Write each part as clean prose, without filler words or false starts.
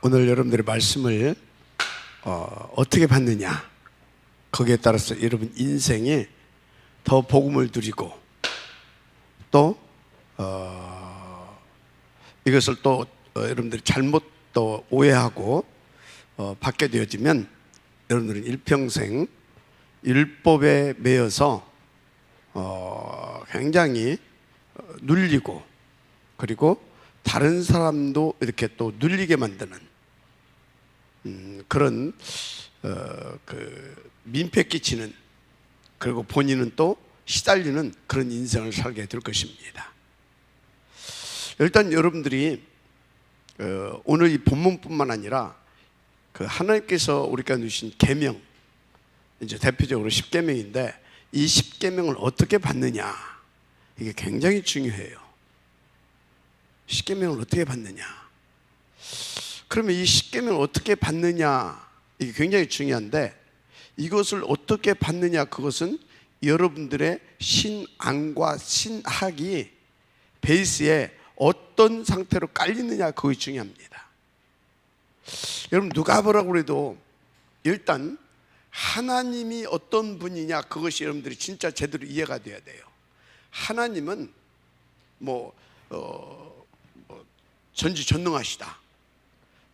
오늘 여러분들의 말씀을 어떻게 받느냐, 거기에 따라서 여러분 인생에 더 복음을 누리고 또 이것을 또 여러분들이 잘못 또 오해하고 받게 되어지면 여러분들은 일평생 율법에 매여서 굉장히 눌리고, 그리고 다른 사람도 이렇게 또 눌리게 만드는 그런 민폐 끼치는, 그리고 본인은 또 시달리는 그런 인생을 살게 될 것입니다. 일단 여러분들이 오늘 이 본문뿐만 아니라 하나님께서 우리가 주신 계명, 이제 대표적으로 10계명인데 이 10계명을 어떻게 받느냐, 이게 굉장히 중요해요. 10계명을 어떻게 받느냐. 그러면 이 10계명을 어떻게 받느냐, 이게 굉장히 중요한데, 이것을 어떻게 받느냐, 그것은 여러분들의 신앙과 신학이 베이스에 어떤 상태로 깔리느냐, 그것이 중요합니다. 여러분, 누가 뭐라고 그래도 일단 하나님이 어떤 분이냐, 그것이 여러분들이 진짜 제대로 이해가 돼야 돼요. 하나님은 전지전능하시다,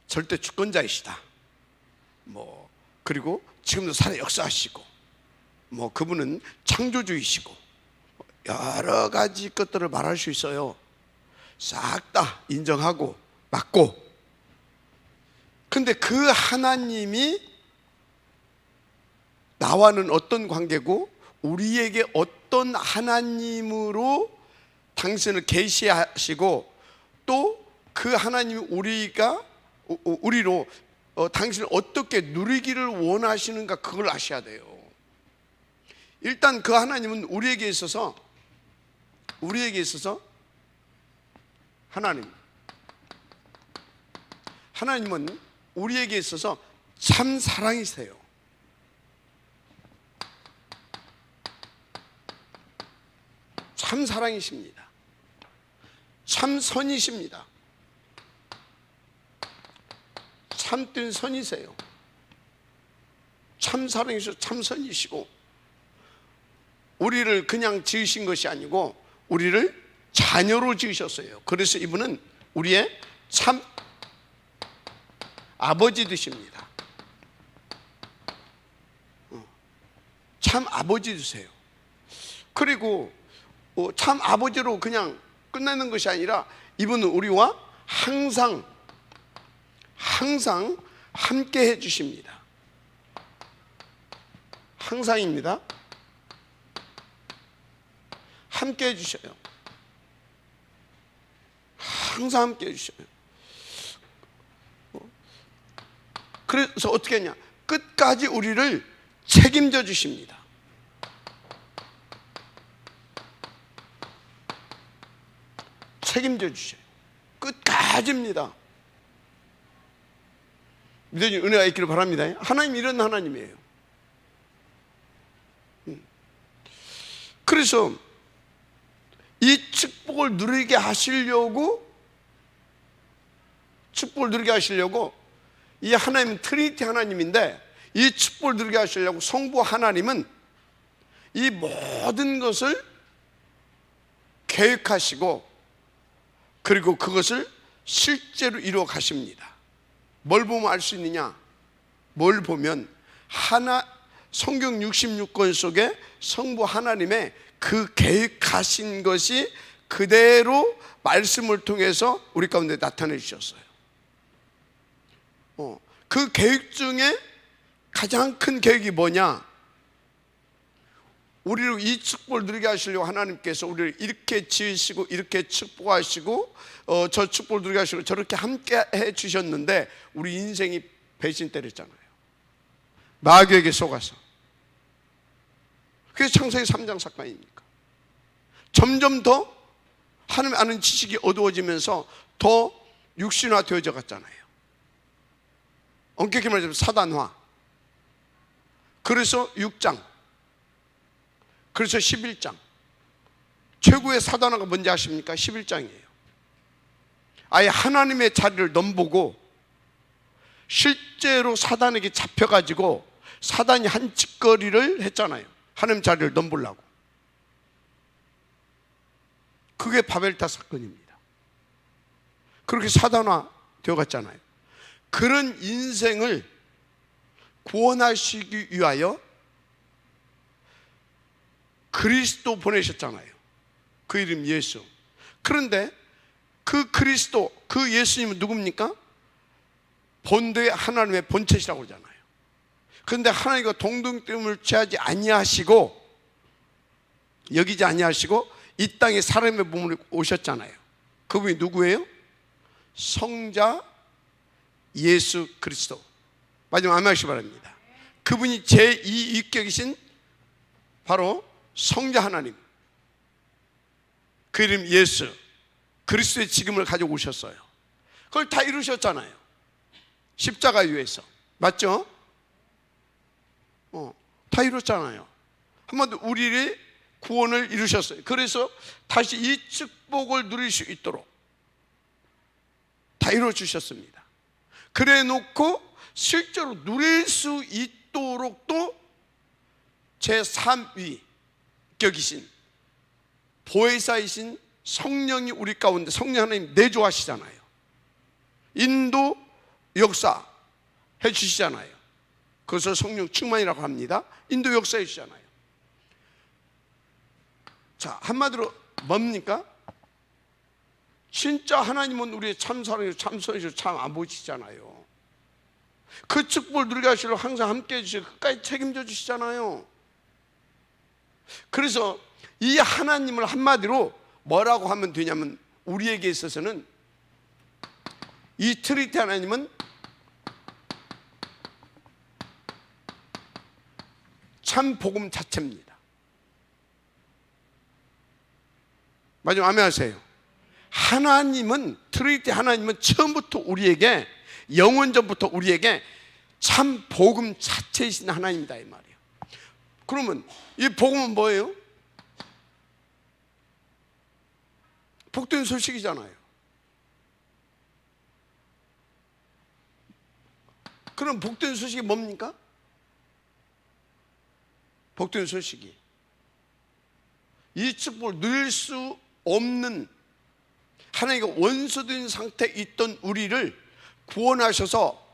절대 주권자이시다, 그리고 지금도 살아 역사하시고, 그분은 창조주이시고, 여러 가지 것들을 말할 수 있어요. 싹 다 인정하고 맞고. 근데 그 하나님이 나와는 어떤 관계고, 우리에게 어떤 하나님으로 당신을 계시하시고, 또 그 하나님이 우리로 당신을 어떻게 누리기를 원하시는가, 그걸 아셔야 돼요. 일단 그 하나님은 우리에게 있어서 하나님은 우리에게 있어서 참 사랑이세요. 참 사랑이십니다. 참 선이십니다. 참된 선이세요. 참 사랑이시고 참 선이시고, 우리를 그냥 지으신 것이 아니고 우리를 자녀로 지으셨어요. 그래서 이분은 우리의 참 아버지 되십니다. 참 아버지 되세요. 그리고 참 아버지로 그냥 끝나는 것이 아니라 이분은 우리와 항상 함께 해 주십니다. 항상입니다. 함께 해 주셔요. 항상 함께 해 주셔요. 그래서 어떻게 하냐, 끝까지 우리를 책임져 주십니다. 책임져 주셔요. 끝까지입니다. 믿어지는 은혜가 있기를 바랍니다. 하나님 이런 하나님이에요. 그래서 이 축복을 누리게 하시려고 이 하나님은 트리니티 하나님인데, 이 축복을 누리게 하시려고 성부 하나님은 이 모든 것을 계획하시고, 그리고 그것을 실제로 이루어 가십니다. 뭘 보면 알 수 있느냐? 뭘 보면 성경 66권 속에 성부 하나님의 그 계획하신 것이 그대로 말씀을 통해서 우리 가운데 나타내 주셨어요. 그 계획 중에 가장 큰 계획이 뭐냐? 우리를 이 축복을 누리게 하시려고 하나님께서 우리를 이렇게 지으시고, 이렇게 축복하시고, 저 축복을 누리게 하시고 저렇게 함께 해 주셨는데, 우리 인생이 배신 때렸잖아요. 마귀에게 속아서. 그게 창세기 3장 사건이니까. 점점 더 하나님 아는 지식이 어두워지면서 더 육신화 되어져 갔잖아요. 엄격히 말하자면 사단화. 그래서 6장, 그래서 11장. 최고의 사단화가 뭔지 아십니까? 11장이에요. 아예 하나님의 자리를 넘보고 실제로 사단에게 잡혀가지고 사단이 한 짓거리를 했잖아요. 하나님 자리를 넘보려고. 그게 바벨탑 사건입니다. 그렇게 사단화 되어갔잖아요. 그런 인생을 구원하시기 위하여 그리스도 보내셨잖아요. 그 이름 예수. 그런데 그 그리스도, 그 예수님은 누굽니까? 본토의 하나님의 본체시라고 그러잖아요. 그런데 하나님과 동등됨을 취하지 아니하시고, 여기지 아니하시고 이 땅에 사람의 몸으로 오셨잖아요. 그분이 누구예요? 성자 예수 그리스도. 마지막 아멘 하시기 바랍니다. 그분이 제2위격이신 바로 성자 하나님, 그 이름 예수 그리스도의 지금을 가지고 오셨어요. 그걸 다 이루셨잖아요. 십자가 위에서. 맞죠? 다 이뤘잖아요. 한번도 우리의 구원을 이루셨어요. 그래서 다시 이 축복을 누릴 수 있도록 다 이루어 주셨습니다. 그래 놓고 실제로 누릴 수 있도록 또 제3위격이신 보혜사이신 성령이 우리 가운데, 성령 하나님 내조하시잖아요. 인도 역사 해주시잖아요. 그것을 성령 충만이라고 합니다. 인도 역사 해주시잖아요. 자, 한마디로 뭡니까? 진짜 하나님은 우리의 참 사랑이시고 참 선이시고 참 안 보이시잖아요. 그 축복을 누리게 하시려고 항상 함께 해주시고 끝까지 책임져 주시잖아요. 그래서 이 하나님을 한마디로 뭐라고 하면 되냐면, 우리에게 있어서는 이 트리티 하나님은 참 복음 자체입니다. 마지막 아멘 하세요. 하나님은, 트리티 하나님은 처음부터 우리에게, 영원전부터 우리에게 참 복음 자체이신 하나님이다 이 말이에요. 그러면 이 복음은 뭐예요? 복된 소식이잖아요. 그럼 복된 소식이 뭡니까? 복된 소식이 이 축복을 누릴 수 없는, 하나님과 원수된 상태에 있던 우리를 구원하셔서,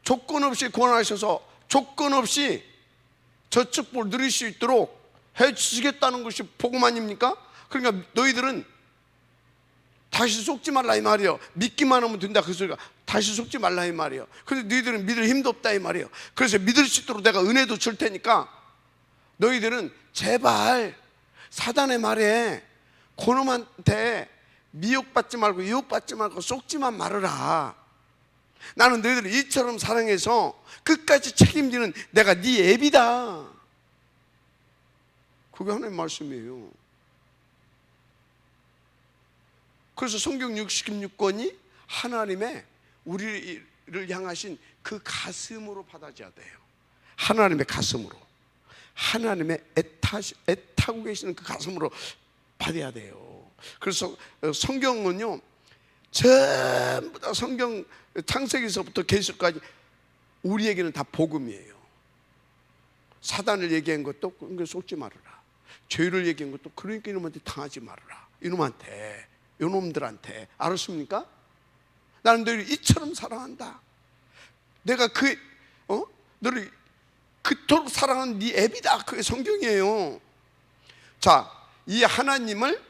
조건 없이 구원하셔서 조건 없이 저 축복을 누릴 수 있도록 해주시겠다는 것이 복음 아닙니까? 그러니까 너희들은 다시 속지 말라 이 말이에요. 믿기만 하면 된다 그 소리가. 다시 속지 말라 이 말이에요. 그런데 너희들은 믿을 힘도 없다 이 말이에요. 그래서 믿을 수 있도록 내가 은혜도 줄 테니까 너희들은 제발 사단의 말에, 그놈한테 미혹받지 말고 유혹받지 말고 속지만 말아라. 나는 너희들을 이처럼 사랑해서 끝까지 책임지는 내가 네 애비다. 그게 하나님의 말씀이에요. 그래서 성경 66권이 하나님의 우리를 향하신 그 가슴으로 받아져야 돼요. 하나님의 가슴으로, 하나님의 애타고 계시는 그 가슴으로 받아야 돼요. 그래서 성경은요, 전부 다 성경 창세기서부터 계시까지 우리에게는 다 복음이에요. 사단을 얘기한 것도 그러니까 속지 말아라. 죄를 얘기한 것도 그러니까 이놈한테 당하지 말아라. 이놈한테, 이놈들한테. 알았습니까? 나는 너희를 이처럼 사랑한다. 내가 너를 그토록 사랑하는 네 애비다. 그게 성경이에요. 자, 이 하나님을,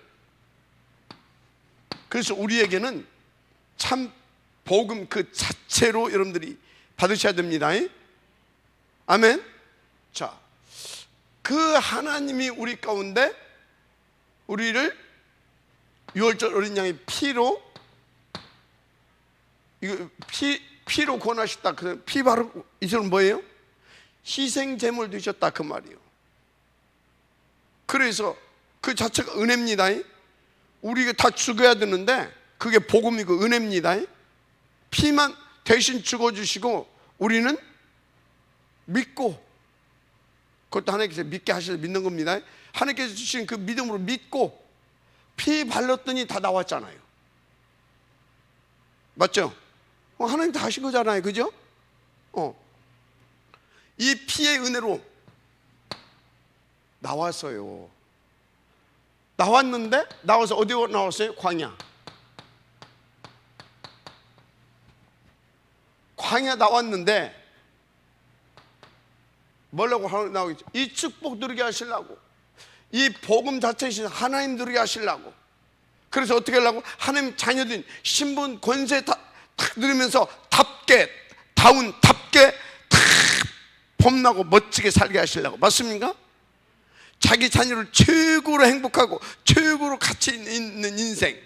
그래서 우리에게는 참 복음 그 자체로 여러분들이 받으셔야 됩니다. 아멘. 자, 그 하나님이 우리 가운데 우리를 유월절 어린 양의 피로, 이거 피로 구원하셨다. 그 피 바로 이절은 뭐예요? 희생 제물 되셨다 그 말이에요. 그래서 그 자체가 은혜입니다. 우리가 다 죽어야 되는데 그게 복음이고 은혜입니다. 피만 대신 죽어주시고 우리는 믿고, 그것도 하나님께서 믿게 하셔서 믿는 겁니다. 하나님께서 주신 그 믿음으로 믿고 피 발랐더니 다 나왔잖아요. 맞죠? 하나님 다 하신 거잖아요, 그죠? 이 피의 은혜로 나왔어요. 나왔는데 나와서 어디로 나왔어요? 광야. 광야 나왔는데 뭐라고 나오겠죠? 이 축복 누리게 하시려고, 이 복음 자체이신 하나님 누리게 하시려고. 그래서 어떻게 하려고? 하나님 자녀들 신분 권세 다 누리면서 답게 탁 범나고 멋지게 살게 하시려고. 맞습니까? 자기 자녀를 최고로 행복하고 최고로 가치 있는 인생.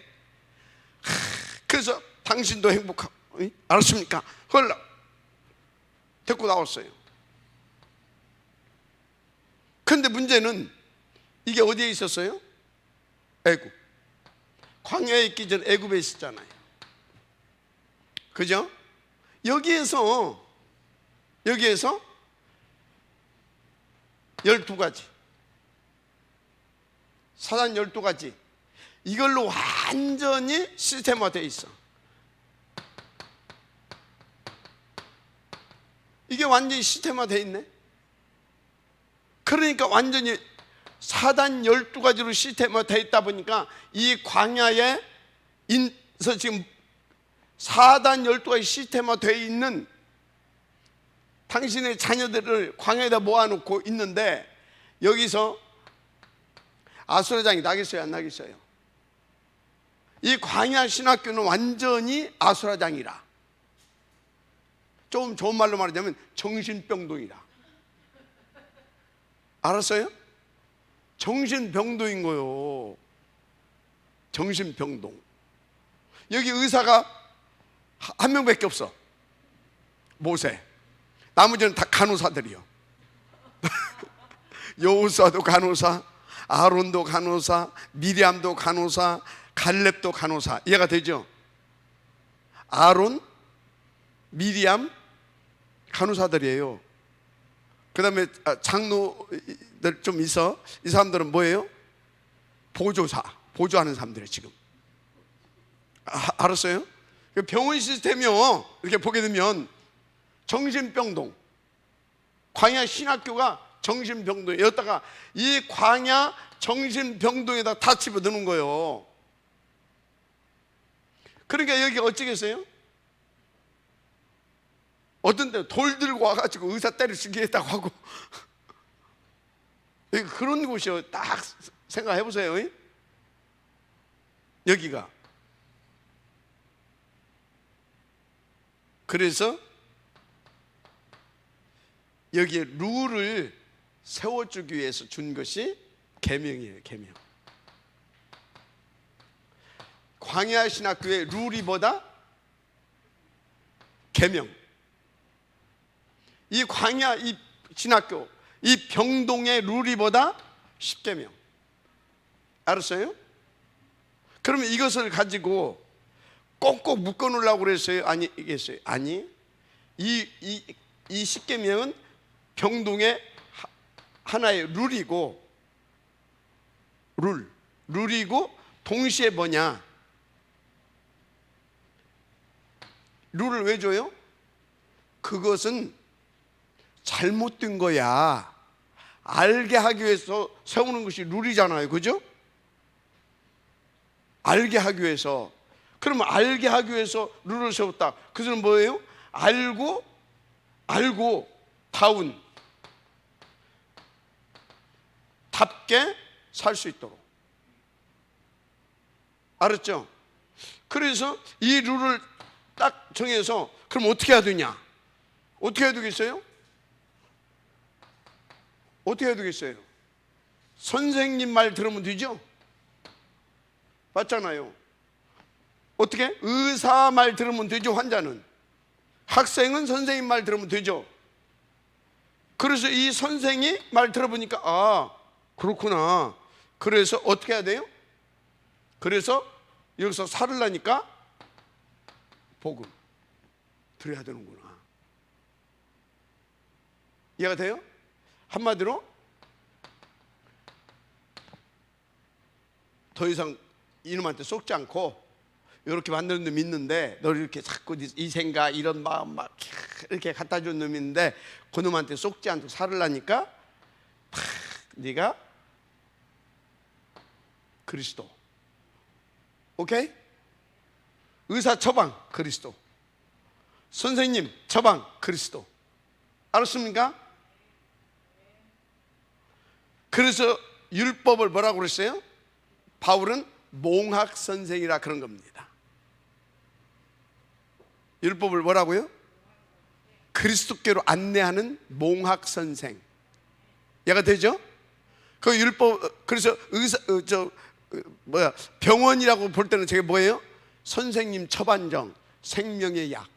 그래서 당신도 행복하고, 알았습니까? 그걸 데리고 나왔어요. 그런데 문제는 이게 어디에 있었어요? 애굽. 광야에 있기 전 애굽에 있었잖아요, 그죠? 여기에서 12가지 사단 12가지 이걸로 완전히 시스템화되어 있어. 이게 완전히 시스템화되어 있네. 그러니까 완전히 사단 12가지로 시스템화되어 있다 보니까 이 광야에서 지금 사단 12가지 시스템화되어 있는 당신의 자녀들을 광야에다 모아놓고 있는데, 여기서 아수라장이 나겠어요, 안 나겠어요? 이 광야 신학교는 완전히 아수라장이라. 좀 좋은 말로 말하자면 정신병동이라. 알았어요? 정신병동인 거요. 정신병동. 여기 의사가 한 명밖에 없어, 모세. 나머지는 다 간호사들이요. 여호수아도 간호사, 아론도 간호사, 미리암도 간호사, 갈렙도 간호사. 이해가 되죠? 아론, 미리암 간호사들이에요. 그 다음에 장로들 좀 있어. 이 사람들은 뭐예요? 보조사, 보조하는 사람들이에요 지금. 알았어요? 병원 시스템이요, 이렇게 보게 되면 정신병동. 광야 신학교가 정신병동에, 여기다가 이 광야 정신병동에다 다 집어넣는 거예요. 그러니까 여기 어쩌겠어요? 어떤 데 돌 들고 와가지고 의사 때려 죽이겠다고 하고 그런 곳이요. 딱 생각해 보세요. 여기가. 그래서 여기에 룰을 세워주기 위해서 준 것이 계명이에요, 계명. 광야 신학교의 룰이 뭐다? 계명. 이 광야 이 신학교 이 병동의 룰이 뭐다? 십계명. 알았어요? 그러면 이것을 가지고 꼭꼭 묶어 놓으려고 그랬어요? 아니겠어요? 아니, 이 십계명은 병동의 하나의 룰이고, 룰이고 동시에 뭐냐? 룰을 왜 줘요? 그것은 잘못된 거야 알게 하기 위해서 세우는 것이 룰이잖아요, 그죠? 알게 하기 위해서. 그러면 알게 하기 위해서 룰을 세웠다. 그것은 뭐예요? 알고 다운 답게 살 수 있도록. 알았죠? 그래서 이 룰을 딱 정해서 그럼 어떻게 해야 되냐? 어떻게 해야 되겠어요? 어떻게 해야 되겠어요? 선생님 말 들으면 되죠? 맞잖아요. 어떻게? 의사 말 들으면 되죠, 환자는. 학생은 선생님 말 들으면 되죠. 그래서 이 선생이 말 들어보니까 아, 그렇구나. 그래서 어떻게 해야 돼요? 그래서 여기서 살으려니까 복음 드려야 되는구나. 이해가 돼요? 한마디로 더 이상 이놈한테 속지 않고 이렇게 만드는 놈이 있는데, 너를 이렇게 자꾸 이 생각 이런 마음 막 이렇게 갖다 준 놈이 있는데, 그 놈한테 속지 않고 살으려니까 네가 그리스도, 오케이? 의사 처방 그리스도, 선생님 처방 그리스도. 알았습니까? 그래서 율법을 뭐라고 그랬어요? 바울은 몽학 선생이라 그런 겁니다. 율법을 뭐라고요? 그리스도께로 안내하는 몽학 선생. 얘가 되죠? 그 율법, 그래서 의사 병원이라고 볼 때는 저게 뭐예요? 선생님 처반정, 생명의 약,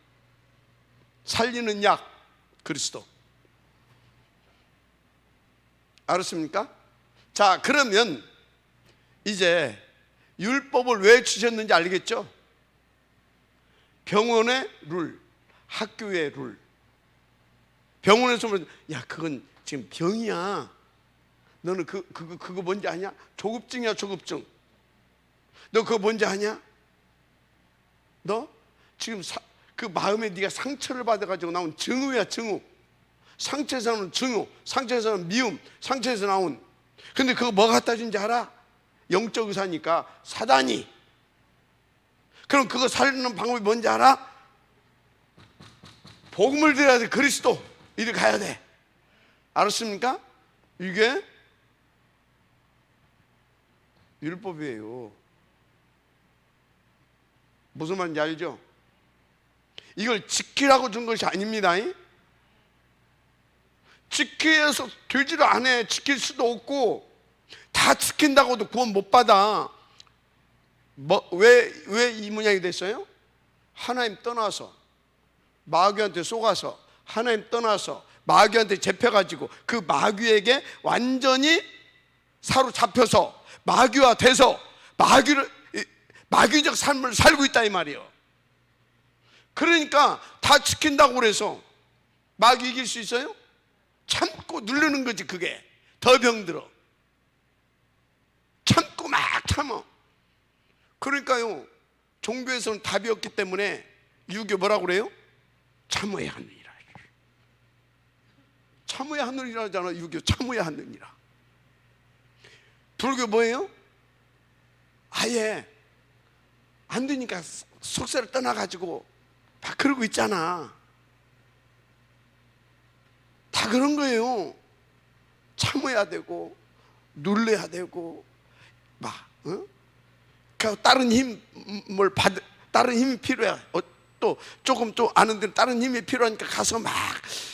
살리는 약 그리스도. 알았습니까? 자, 그러면 이제 율법을 왜 주셨는지 알겠죠? 병원의 룰, 학교의 룰. 병원에서 보면, 야, 그건 지금 병이야. 너는 그거 뭔지 아냐? 조급증이야, 조급증. 너 그거 뭔지 아냐? 너 지금 그 마음에 네가 상처를 받아가지고 나온 증후야, 증후. 상처에서 나온 증후, 상처에서 나온 미움, 상처에서 나온. 근데 그거 뭐가 갖다 준지 알아? 영적 의사니까 사단이. 그럼 그거 살리는 방법이 뭔지 알아? 복음을 들어야 돼. 그리스도 이리 가야 돼. 알았습니까? 이게 율법이에요. 무슨 말인지 알죠? 이걸 지키라고 준 것이 아닙니다. 지키해서 되지도 않아. 지킬 수도 없고, 다 지킨다고도 구원 못 받아. 왜 이 모양이 됐어요? 하나님 떠나서, 마귀한테 속아서, 하나님 떠나서 마귀한테 잡혀가지고 그 마귀에게 완전히 사로잡혀서 마귀화 돼서 마귀적 삶을 살고 있다 이 말이에요. 그러니까 다 지킨다고 그래서 마귀 이길 수 있어요? 참고 누르는 거지. 그게 더 병들어. 참고 막 참어. 그러니까요, 종교에서는 답이 없기 때문에 유교 뭐라고 그래요? 참아야 하느니라. 참아야 하느니라 하잖아. 유교 참아야 하느니라. 불교 뭐예요? 아예 안 되니까 속세를 떠나가지고 막 그러고 있잖아. 다 그런 거예요. 참아야 되고 눌러야 되고 막 다른 힘이 필요해. 또 조금 또 아는 데는 다른 힘이 필요하니까 가서 막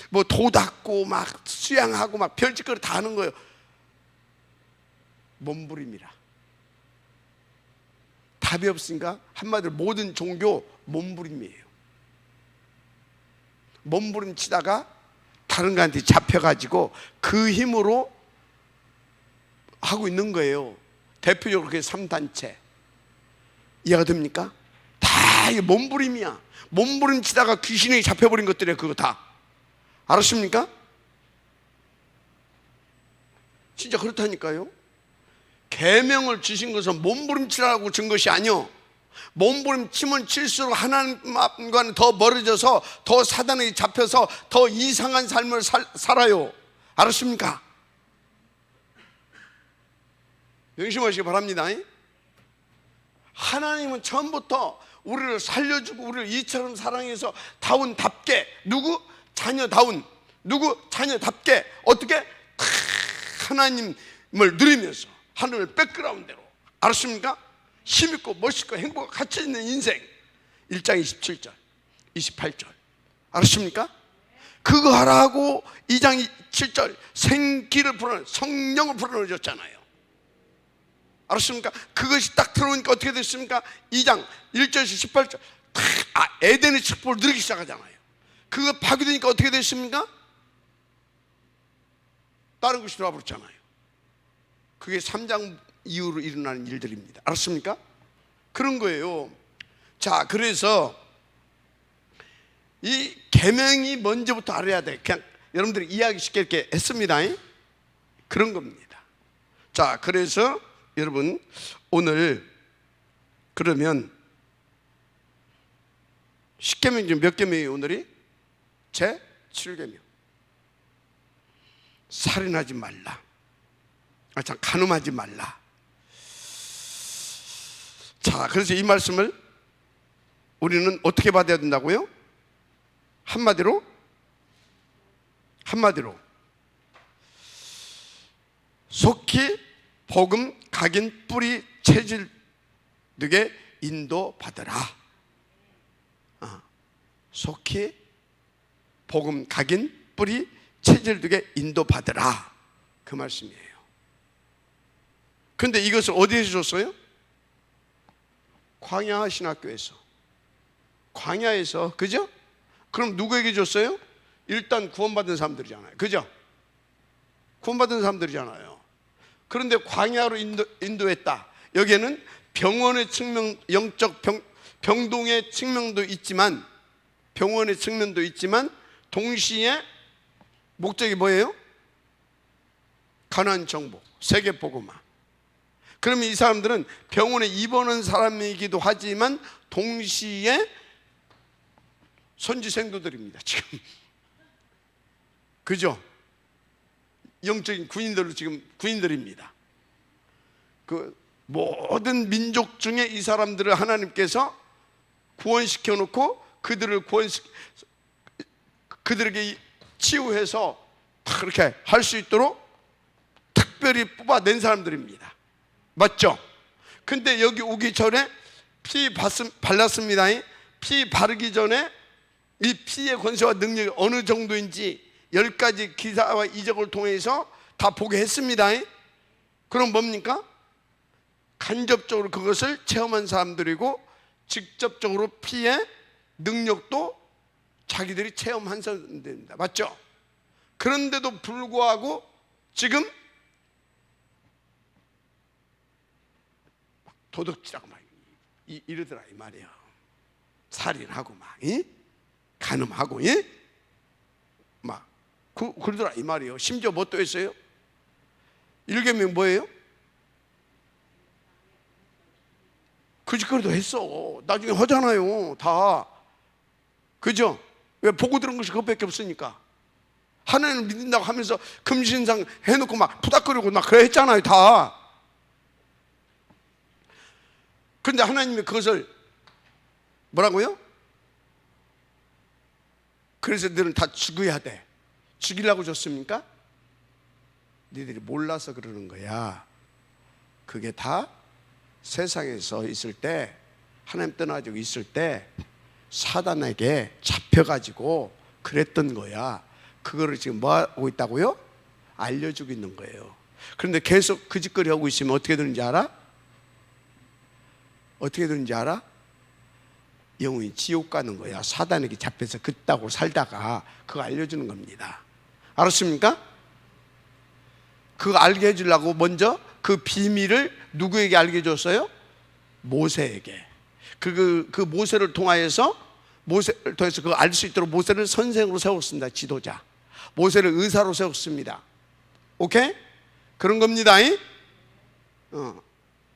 뭐 도 닦고 막 수양하고 막 별짓거리 다 하는 거예요. 몸부림이라. 답이 없으니까 한마디로 모든 종교 몸부림이에요. 몸부림 치다가 다른 거한테 잡혀가지고 그 힘으로 하고 있는 거예요. 대표적으로 그게 3단체. 이해가 됩니까? 다 이게 몸부림이야. 몸부림 치다가 귀신이 잡혀버린 것들이에요. 그거 다. 알았습니까? 진짜 그렇다니까요. 계명을 주신 것은 몸부림치라고 준 것이 아니요, 몸부림치면 칠수록 하나님과는 더 멀어져서 더 사단에게 잡혀서 더 이상한 삶을 살아요. 알았습니까? 명심하시기 바랍니다. 하나님은 처음부터 우리를 살려주고 우리를 이처럼 사랑해서 다운답게, 누구? 자녀다운, 누구? 자녀답게 어떻게? 하나님을 누리면서 하늘을 백그라운드 대로. 알았습니까? 힘있고 멋있고 행복하고 가치 있는 인생. 1장 27절 28절 알았습니까? 그거 하라고 2장 7절 생기를 불어넣어, 성령을 불어넣어 줬잖아요. 알았습니까? 그것이 딱 들어오니까 어떻게 됐습니까? 2장 1절에서 18절 에덴의 축복을 누리기 시작하잖아요. 그거 파괴되니까 어떻게 됐습니까? 다른 것이 들어와 버렸잖아요. 그게 3장 이후로 일어나는 일들입니다. 알았습니까? 그런 거예요. 자, 그래서 이 계명이 먼저부터 알아야 돼. 그냥 여러분들이 이해하기 쉽게 이렇게 했습니다. 그런 겁니다. 자, 그래서 여러분 오늘 그러면 십계명 중 몇 계명이에요 오늘이? 제 7계명. 살인하지 말라. 간음하지 말라. 자, 그래서 이 말씀을 우리는 어떻게 받아야 된다고요? 한마디로 속히 복음 각인 뿌리 체질되게 인도받으라. 속히 복음 각인 뿌리 체질되게 인도받으라, 그 말씀이에요. 그런데 이것을 어디에서 줬어요? 광야 신학교에서. 광야에서, 그죠? 그럼 누구에게 줬어요? 일단 구원받은 사람들이잖아요, 그죠? 구원받은 사람들이잖아요. 그런데 광야로 인도했다. 여기에는 병원의 측면, 영적 병동의 측면도 있지만, 병원의 측면도 있지만 동시에 목적이 뭐예요? 가나안 정복, 세계 복음화. 그러면 이 사람들은 병원에 입원한 사람이기도 하지만 동시에 선지 생도들입니다, 지금. 그죠? 영적인 군인들로 지금 군인들입니다. 그 모든 민족 중에 이 사람들을 하나님께서 구원시켜 놓고 그들에게 치유해서 그렇게 할 수 있도록 특별히 뽑아낸 사람들입니다. 맞죠? 근데 여기 오기 전에 피 발랐습니다. 피 바르기 전에 이 피의 권세와 능력이 어느 정도인지 10가지 기사와 이적을 통해서 다 보게 했습니다. 그럼 뭡니까? 간접적으로 그것을 체험한 사람들이고 직접적으로 피의 능력도 자기들이 체험한 사람들입니다. 맞죠? 그런데도 불구하고 지금 도둑질하고 막 이러더라 이 말이에요. 살인하고 막 간음하고 막 그러더라 이 말이에요. 심지어 뭐 또 했어요? 1계명 뭐예요? 그 짓거리도 했어. 나중에 하잖아요 다. 그죠? 왜 보고 들은 것이 그것밖에 없으니까. 하나님을 믿는다고 하면서 금신상 해놓고 막 푸닥거리고 막 그래 했잖아요 다. 그런데 하나님이 그것을 뭐라고요? 그래서 너는 다 죽어야 돼. 죽이려고 줬습니까? 너희들이 몰라서 그러는 거야. 그게 다 세상에서 있을 때, 하나님 떠나지고 있을 때 사단에게 잡혀가지고 그랬던 거야. 그거를 지금 뭐 하고 있다고요? 알려주고 있는 거예요. 그런데 계속 그 짓거리 하고 있으면 어떻게 되는지 알아? 어떻게 되는지 알아? 영혼이 지옥 가는 거야. 사단에게 잡혀서 그따고 살다가 그거 알려주는 겁니다. 알았습니까? 그거 알게 해주려고 먼저 그 비밀을 누구에게 알게 해줬어요? 모세에게. 그 모세를 통해서 그거 알 수 있도록 모세를 선생으로 세웠습니다. 지도자. 모세를 의사로 세웠습니다. 오케이? 그런 겁니다.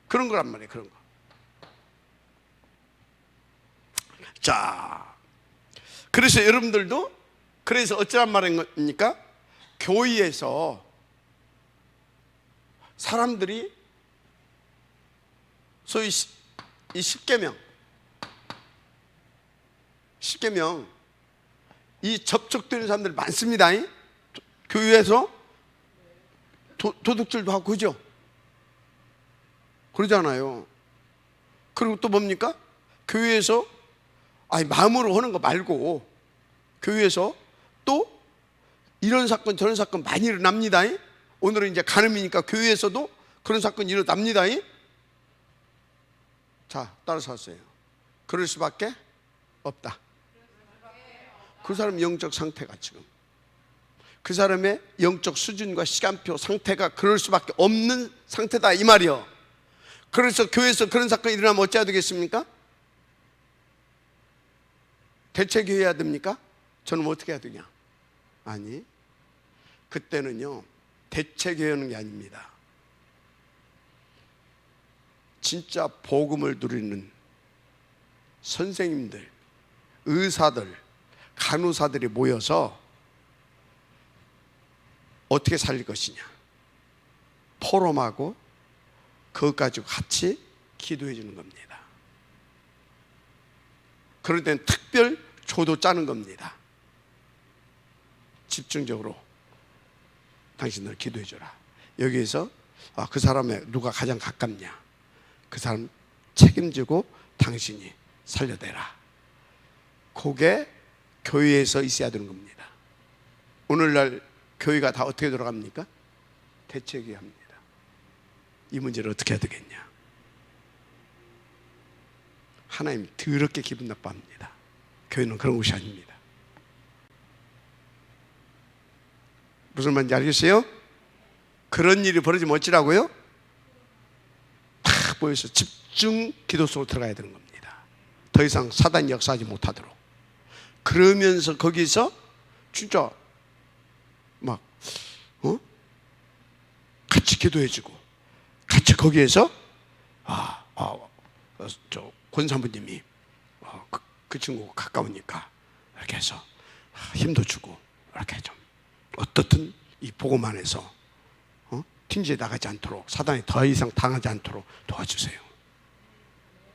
그런 거란 말이에요. 그런 거. 자, 그래서 여러분들도 그래서 어쩌란 말인 겁니까? 교회에서 사람들이 소위 이 10계명 이 접촉되는 사람들 많습니다. 교회에서 도둑질도 하고 그죠? 그러잖아요. 그리고 또 뭡니까? 교회에서 마음으로 하는 거 말고 교회에서 또 이런 사건 저런 사건 많이 일어납니다. 오늘은 이제 간음이니까 교회에서도 그런 사건이 일어납니다. 자, 따라서 하세요. 그럴 수밖에 없다. 그 사람 영적 상태가 지금 그 사람의 영적 수준과 시간표 상태가 그럴 수밖에 없는 상태다 이 말이요. 그래서 교회에서 그런 사건이 일어나면 어찌해야 되겠습니까? 대책해야 됩니까? 저는 어떻게 해야 되냐? 아니, 그때는요 대책해야 하는 게 아닙니다. 진짜 복음을 누리는 선생님들, 의사들, 간호사들이 모여서 어떻게 살릴 것이냐 포럼하고 그것 가지고 같이 기도해 주는 겁니다. 그럴 땐 특별 조도 짜는 겁니다. 집중적으로 당신들 기도해 주라. 여기에서 그 사람의 누가 가장 가깝냐, 그 사람 책임지고 당신이 살려내라. 그게 교회에서 있어야 되는 겁니다. 오늘날 교회가 다 어떻게 돌아갑니까? 대책이 합니다. 이 문제를 어떻게 해야 되겠냐. 하나님 더럽게 기분 나빠합니다. 교회는 그런 곳이 아닙니다. 무슨 말인지 알겠어요? 그런 일이 벌어지면 어찌라고요? 다 모여서 집중 기도 속으로 들어가야 되는 겁니다. 더 이상 사단이 역사하지 못하도록. 그러면서 거기서 진짜 막 같이 기도해주고 같이 거기에서 저 권사부님이 그 친구가 가까우니까 이렇게 해서 힘도 주고 이렇게 좀 어떻든 이 복음 안에서 튕지에 나가지 않도록 사단이 더 이상 당하지 않도록 도와주세요.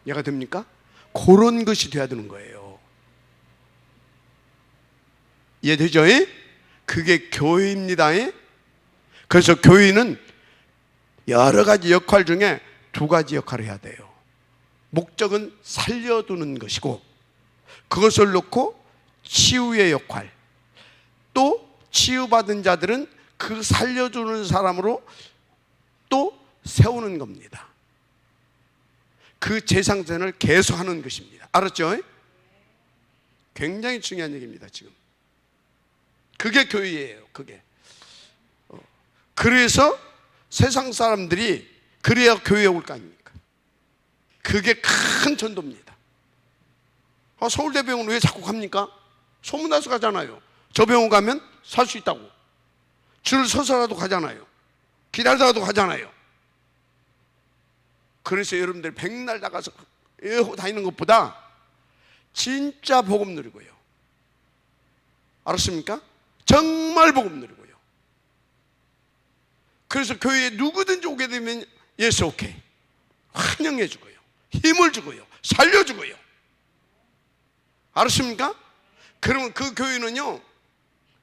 이해가 됩니까? 그런 것이 돼야 되는 거예요. 이해되죠? 그게 교회입니다. 그래서 교회는 여러 가지 역할 중에 두 가지 역할을 해야 돼요. 목적은 살려두는 것이고 그것을 놓고 치유의 역할, 또 치유받은 자들은 그 살려주는 사람으로 또 세우는 겁니다. 그 재상전을 계속하는 것입니다. 알았죠? 굉장히 중요한 얘기입니다. 지금 그게 교회예요. 그게 그래서 세상 사람들이 그래야 교회에 올 거 아닙니까? 그게 큰 전도입니다. 서울대 병원 왜 자꾸 갑니까? 소문나서 가잖아요. 저 병원 가면 살 수 있다고. 줄 서서라도 가잖아요. 기다리다가도 가잖아요. 그래서 여러분들 백날 나가서 다니는 것보다 진짜 복음 누리고요. 알았습니까? 정말 복음 누리고요. 그래서 교회에 누구든지 오게 되면 예스 오케이 환영해 주고요, 힘을 주고요, 살려주고요. 알았습니까? 그러면 그 교회는요,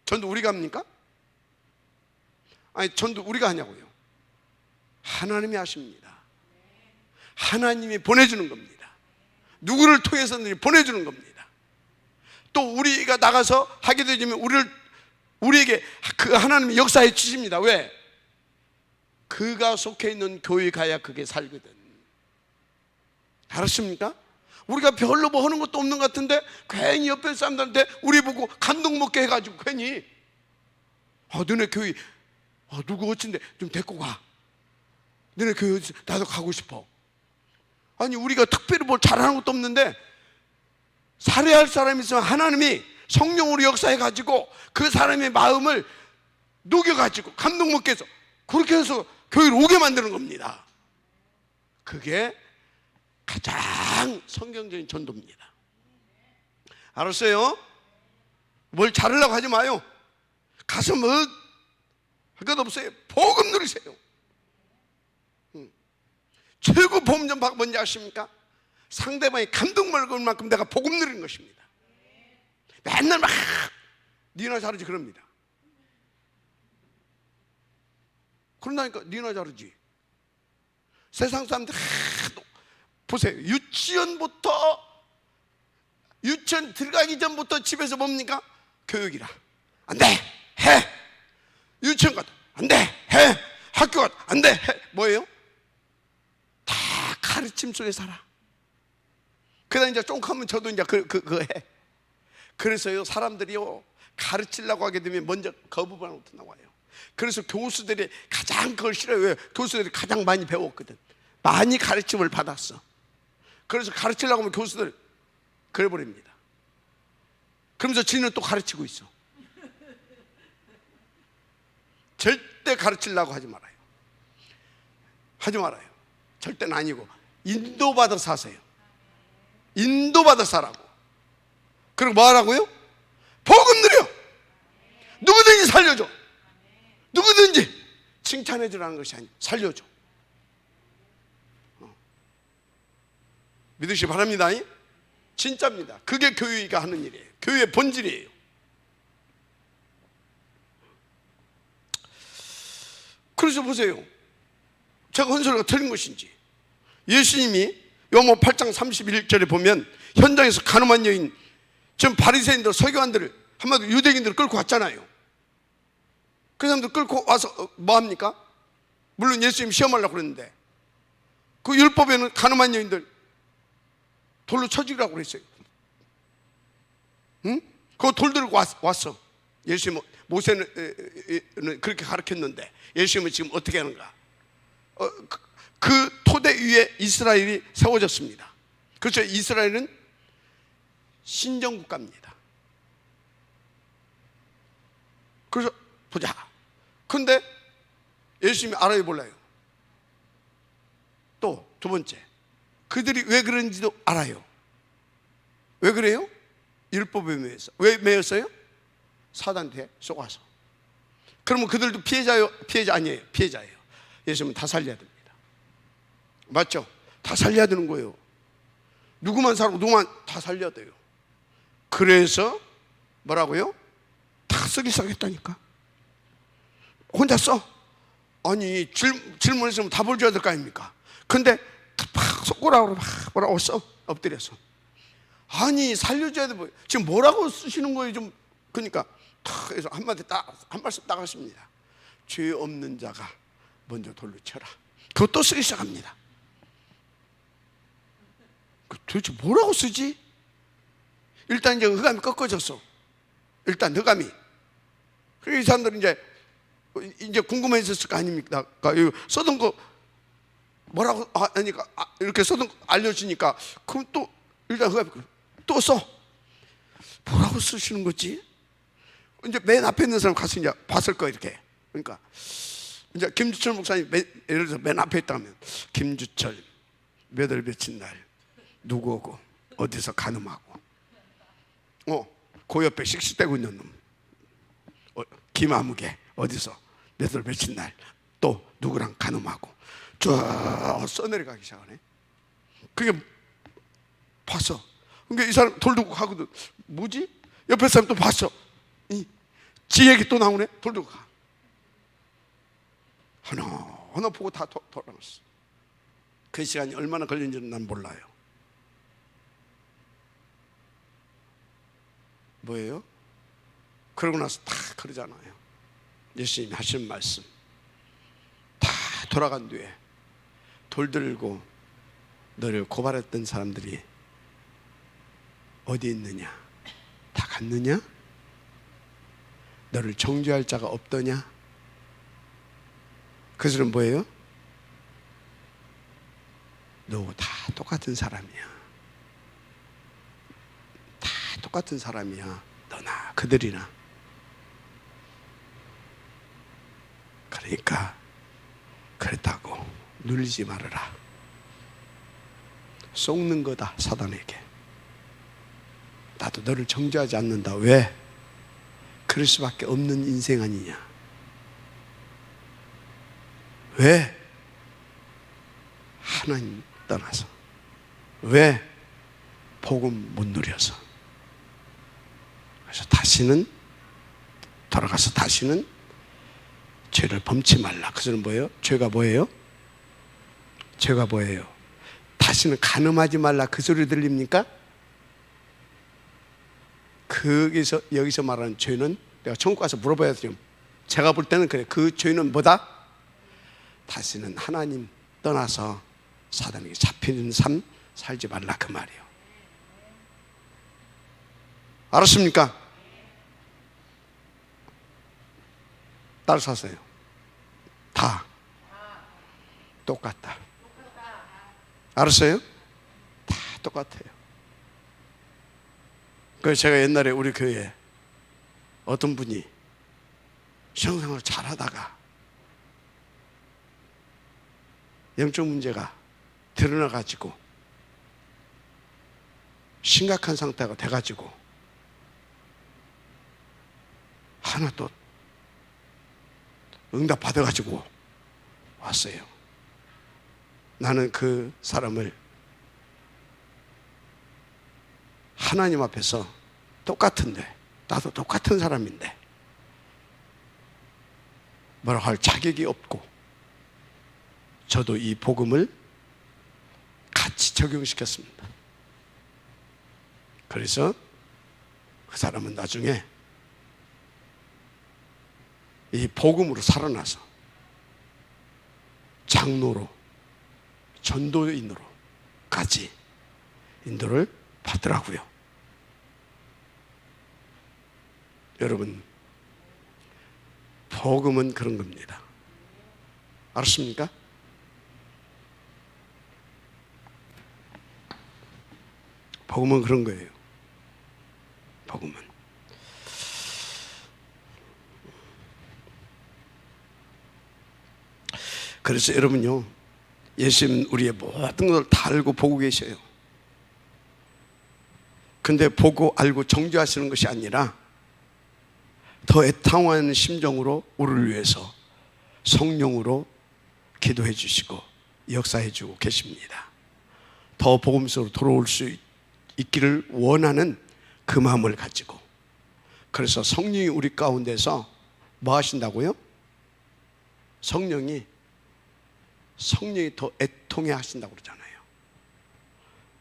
전도 우리가 합니까? 아니, 전도 우리가 하냐고요. 하나님이 하십니다. 하나님이 보내주는 겁니다. 누구를 통해서든지 보내주는 겁니다. 또 우리가 나가서 하게 되면 우리에게 그 하나님이 역사해 주십니다. 왜? 그가 속해 있는 교회 가야 그게 살거든. 알았습니까? 우리가 별로 뭐 하는 것도 없는 것 같은데 괜히 옆에 사람들한테 우리 보고 감동 먹게 해가지고 괜히 너네 교회 누구 어쩐데 좀 데리고 가. 너네 교회 나도 가고 싶어. 아니 우리가 특별히 뭘 잘하는 것도 없는데 살해할 사람이 있으면 하나님이 성령으로 역사해가지고 그 사람의 마음을 녹여가지고 감동 먹게 해서 그렇게 해서 교회를 오게 만드는 겁니다. 그게 가장 성경적인 전도입니다. 알았어요? 뭘 잘하려고 하지 마요. 가서 뭐 할 것 없어요. 복음 누리세요. 최고 복음 좀 뭔지 아십니까? 상대방이 감동 먹을 만큼 내가 복음 누리는 것입니다. 맨날 막 니나 잘하지 그럽니다. 그런다니까 니나 잘하지. 세상 사람들 보세요. 유치원 들어가기 전부터 집에서 뭡니까? 교육이라. 안 돼, 해. 유치원 가도 안 돼, 해. 학교 가도 안 돼, 해. 뭐예요? 다 가르침 속에 살아. 그러다 이제 좀 크면 저도 이제 그거 해. 그래서요, 사람들이요, 가르치려고 하게 되면 먼저 거부반응부터 나와요. 그래서 교수들이 가장 그걸 싫어요. 왜? 교수들이 가장 많이 배웠거든. 많이 가르침을 받았어. 그래서 가르치려고 하면 교수들 그래버립니다. 그러면서 지는 또 가르치고 있어. 절대 가르치려고 하지 말아요. 하지 말아요. 절대는 아니고 인도받아 사세요. 인도받아 살라고. 그리고 뭐 하라고요? 복음 누려. 누구든지 살려줘. 누구든지 칭찬해 주라는 것이 아니라 살려줘. 믿으시기 바랍니다. 진짜입니다. 그게 교회가 하는 일이에요. 교회의 본질이에요. 그래서 보세요. 제가 한 소리가 틀린 것인지. 예수님이 요한복음 8장 31절에 보면 현장에서 간음한 여인, 지금 바리새인들, 서기관들을, 한마디로 유대인들을 끌고 왔잖아요. 그 사람들 끌고 와서 뭐 합니까? 물론 예수님 시험하려고 그랬는데 그 율법에는 간음한 여인들 돌로 쳐 죽이라고 그랬어요. 응? 그거 돌 들고 왔어. 예수님, 모세는 그렇게 가르쳤는데 예수님은 지금 어떻게 하는가? 그 토대 위에 이스라엘이 세워졌습니다. 그렇죠. 이스라엘은 신정국가입니다. 그래서 보자. 근데 예수님이 알아요, 몰라요? 또 두 번째, 그들이 왜 그런지도 알아요. 왜 그래요? 율법에 매여서. 왜 매였어요? 사단한테 속아서. 그러면 그들도 피해자요? 피해자 아니에요? 피해자예요. 예수님은 다 살려야 됩니다. 맞죠? 다 살려야 되는 거예요. 누구만 살고 누구만 다 살려야 돼요. 그래서 뭐라고요? 다 쓰기 시작했다니까. 혼자 써. 아니 질문했으면 답을 줘야 될 거 아닙니까? 근데 막 속고라고 막 뭐라고 써. 엎드려서. 아니 살려줘야 돼. 지금 뭐라고 쓰시는 거예요? 좀 그러니까 탁 해서 한마디 한 말씀 딱 하십니다. 죄 없는 자가 먼저 돌로 쳐라. 그것도 쓰기 시작합니다. 도대체 뭐라고 쓰지? 일단 이제 흑암이 꺾어졌어. 일단 흑암이. 그래서 이 사람들은 이제 궁금해졌을 거 아닙니까? 써둔 거 뭐라고 하니까 이렇게 써둔 거 알려주니까 그럼 또 일단 흑암이 또 써. 뭐라고 쓰시는 거지? 이제 맨 앞에 있는 사람 가서 이제 봤을 거 이렇게. 그러니까 이제 김주철 목사님 예를 들어서 맨 앞에 있다면 김주철 몇 월 며칠 날 누구 오고 어디서 간음하고 그 옆에 씩씩대고 있는 놈 김아무개 어디서 몇 월 며칠 날 또 누구랑 간음하고 쭉 써내려가기 시작하네. 그게 봤어. 그러니까 이 사람 돌 들고 가거든. 뭐지? 옆에 사람 또 봤어. 지 얘기 또 나오네. 돌 들고 가. 하나 보고 다 돌아갔어. 그 시간이 얼마나 걸렸는지는 난 몰라요. 뭐예요? 그러고 나서 다 그러잖아요. 예수님이 하시는 말씀 다 돌아간 뒤에 돌 들고 너를 고발했던 사람들이 어디 있느냐? 다 갔느냐? 너를 정죄할 자가 없더냐? 그 소리는 뭐예요? 너 다 똑같은 사람이야. 다 똑같은 사람이야. 너나 그들이나. 그러니까 그랬다고 눌리지 말아라. 속는 거다 사단에게. 나도 너를 정죄하지 않는다. 왜? 그럴 수밖에 없는 인생 아니냐. 왜? 하나님 떠나서. 왜? 복음 못 누려서. 그래서 다시는 돌아가서 다시는 죄를 범치 말라. 그 소리는 뭐예요? 죄가 뭐예요? 죄가 뭐예요? 다시는 간음하지 말라. 그 소리 들립니까? 여기서 말하는 죄는 내가 천국 가서 물어봐야 돼요. 제가 볼 때는 그래. 그 죄는 뭐다? 다시는 하나님 떠나서 사단에게 잡히는 삶 살지 말라 그 말이에요. 알았습니까? 딸 사세요. 다 똑같다. 알았어요? 다 똑같아요. 그래서 제가 옛날에 우리 교회에 어떤 분이 신앙생활을 잘하다가 영적 문제가 드러나가지고 심각한 상태가 돼가지고 하나 또 응답 받아가지고 왔어요. 나는 그 사람을 하나님 앞에서 똑같은데, 나도 똑같은 사람인데 뭐라고 할 자격이 없고, 저도 이 복음을 같이 적용시켰습니다. 그래서 그 사람은 나중에 이 복음으로 살아나서 장로로, 전도인으로까지 인도를 받더라고요. 여러분, 복음은 그런 겁니다. 알았습니까? 복음은 그런 거예요. 복음은. 그래서 여러분요, 예수님은 우리의 모든 것을 다 알고 보고 계셔요. 근데 보고 알고 정죄하시는 것이 아니라 더 애통하는 심정으로 우리를 위해서 성령으로 기도해 주시고 역사해 주고 계십니다. 더 복음 속으로 돌아올 수 있기를 원하는 그 마음을 가지고, 그래서 성령이 우리 가운데서 뭐 하신다고요? 성령이 더 애통해 하신다고 그러잖아요.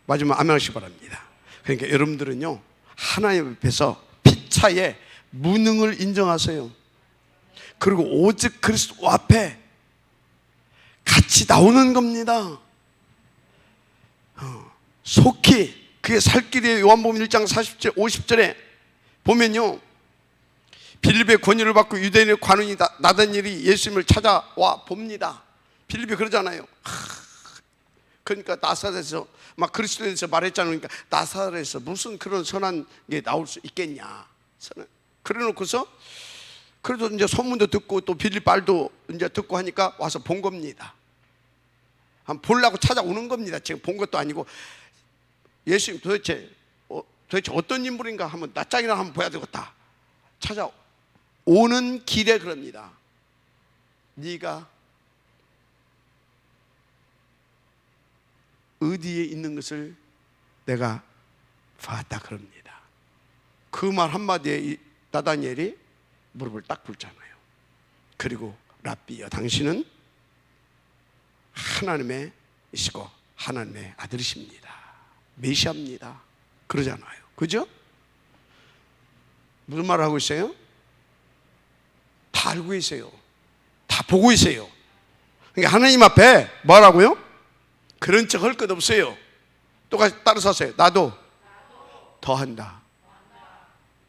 마지막 아멘 하시기 바랍니다. 그러니까 여러분들은요, 하나님 앞에서 피차에 무능을 인정하세요. 그리고 오직 그리스도 앞에 같이 나오는 겁니다. 속히 그의 살 길이에요. 요한복음 1장 40절 50절에 보면요, 빌립의 권유를 받고 유대인의 관원이 나다니엘이 예수님을 찾아와 봅니다. 빌립이 그러잖아요. 그러니까 나사렛에서 막 그리스도에 대해서 말했잖아요. 그러니까 나사렛에서 무슨 그런 선한 게 나올 수 있겠냐. 그래 놓고서 그래도 이제 소문도 듣고 또 빌립 말도 이제 듣고 하니까 와서 본 겁니다. 한번 보려고 찾아오는 겁니다. 지금 본 것도 아니고, 예수님 도대체 어떤 인물인가 한번 낯짝이나 한번 봐야 되겠다. 찾아오는 길에 그럽니다. 네가 어디에 있는 것을 내가 봤다 그럽니다. 그 말 한마디에 나다니엘이 무릎을 딱 꿇잖아요. 그리고 랍비여, 당신은 하나님의 이시고 하나님의 아들이십니다. 메시아입니다. 그러잖아요. 그죠? 무슨 말을 하고 있어요? 다 알고 계세요. 다 보고 계세요. 그러니까 하나님 앞에 뭐라고요? 그런 척 할 것 없어요. 똑같이 따라서 하세요. 나도 더한다.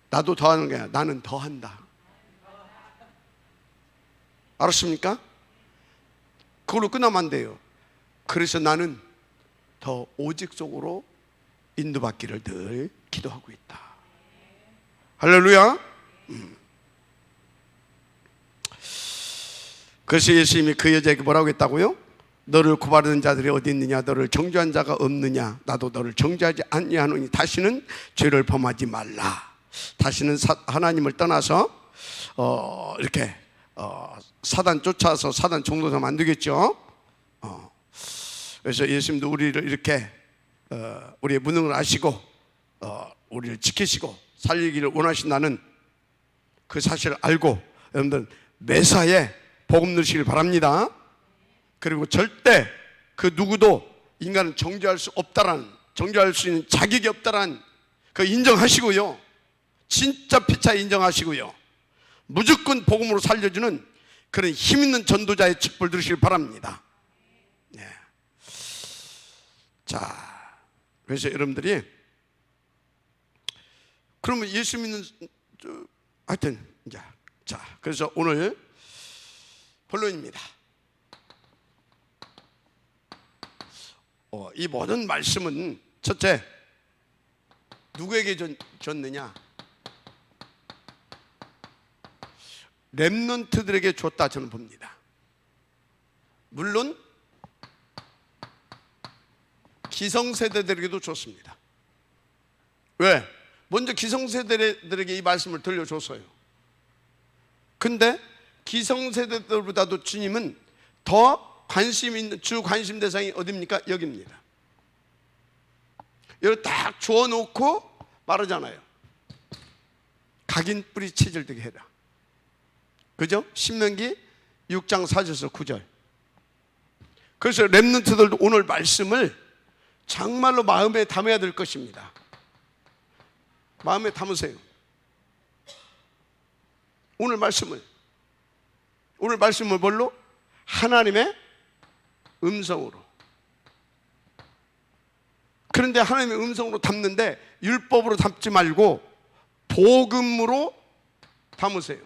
나도 더하는 게 아니라 나는 더한다. 알았습니까? 그걸로 끝나면 안 돼요. 그래서 나는 더 오직 속으로 인도받기를 늘 기도하고 있다. 할렐루야. 그래서 예수님이 그 여자에게 뭐라고 했다고요? 너를 고발하는 자들이 어디 있느냐? 너를 정죄한 자가 없느냐? 나도 너를 정죄하지 아니하노니 다시는 죄를 범하지 말라. 다시는 하나님을 떠나서 이렇게 사단 쫓아서 사단 종로서 만들겠죠. 그래서 예수님도 우리를 이렇게 우리의 무능을 아시고 우리를 지키시고 살리기를 원하신다는 그 사실을 알고 여러분들 매사에 복음 누리시길 바랍니다. 그리고 절대 그 누구도 인간은 정죄할 수 없다라는, 정죄할 수 있는 자격이 없다라는 그 인정하시고요. 진짜 피차 인정하시고요. 무조건 복음으로 살려주는 그런 힘 있는 전도자의 축복을 누리시길 바랍니다. 네. 자, 그래서 여러분들이 그러면 예수 믿는 하여튼 자, 그래서 오늘 본론입니다. 이 모든 말씀은 첫째 누구에게 줬느냐? 렘넌트들에게 줬다 저는 봅니다. 물론 기성세대들에게도 줬습니다. 왜? 먼저 기성세대들에게 이 말씀을 들려줬어요. 근데 기성세대들보다도 주님은 더 관심 있는, 주 관심 대상이 어디입니까? 여기입니다. 여기 딱 주워놓고 말하잖아요. 각인 뿌리 체질되게 해라. 그죠? 신명기 6장 4절에서 9절. 그래서 렘넌트들도 오늘 말씀을 정말로 마음에 담아야 될 것입니다. 마음에 담으세요. 오늘 말씀을 뭘로? 하나님의 음성으로. 그런데 하나님의 음성으로 담는데 율법으로 담지 말고 복음으로 담으세요.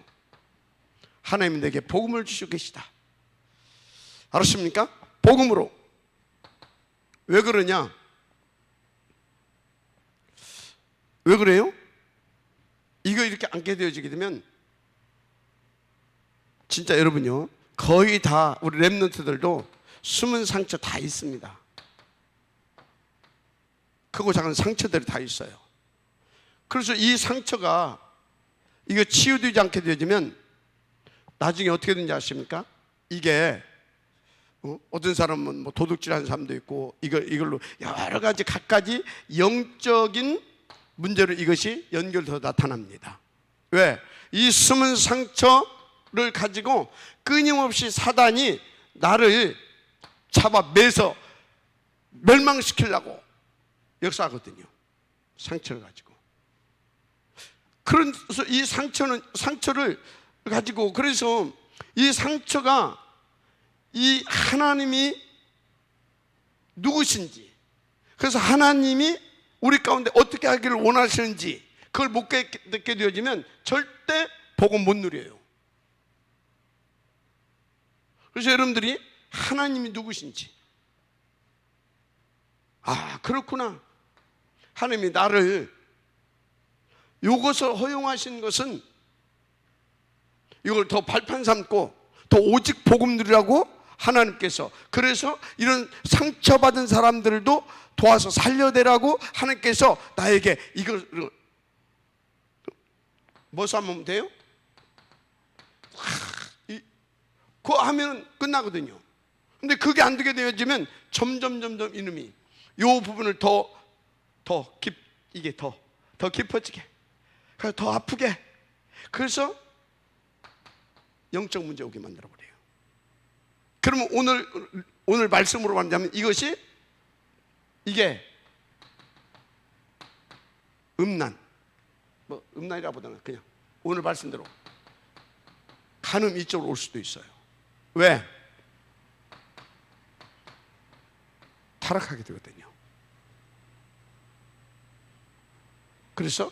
하나님은 내게 복음을 주시고 계시다. 알았습니까? 복음으로. 왜 그러냐? 왜 그래요? 이거 이렇게 앉게 되어지게 되면 진짜 여러분요, 거의 다 우리 렘넌트들도 숨은 상처 다 있습니다. 크고 작은 상처들이 다 있어요. 그래서 이 상처가 이거 치유되지 않게 되어지면 나중에 어떻게 되는지 아십니까? 이게 어떤 사람은 뭐 도둑질하는 사람도 있고 이걸로 여러 가지 갖가지 영적인 문제로 이것이 연결돼서 나타납니다. 왜? 이 숨은 상처를 가지고 끊임없이 사단이 나를 잡아 매서 멸망시키려고 역사하거든요. 상처를 가지고. 그래서 이 상처를 가지고, 그래서 이 상처가 이 하나님이 누구신지, 그래서 하나님이 우리 가운데 어떻게 하기를 원하시는지 그걸 못 깨닫게 되어지면 절대 복음 못 누려요. 그래서 여러분들이 하나님이 누구신지, 아 그렇구나, 하나님이 나를 이것을 허용하신 것은 이걸 더 발판 삼고 더 오직 복음 누리라고 하나님께서, 그래서 이런 상처받은 사람들도 도와서 살려내라고 하나님께서 나에게 이걸 뭐 삼으면 돼요? 그거 하면 끝나거든요. 근데 그게 안 되게 되어지면 점점 이놈이 요 부분을 더 깊어지게, 더 아프게, 그래서 영적 문제 오게 만들어버려요. 그러면 오늘 말씀으로 말하자면 이게 음란이라보다는 그냥 오늘 말씀대로 간음 이쪽으로 올 수도 있어요. 왜? 타락하게 되거든요. 그래서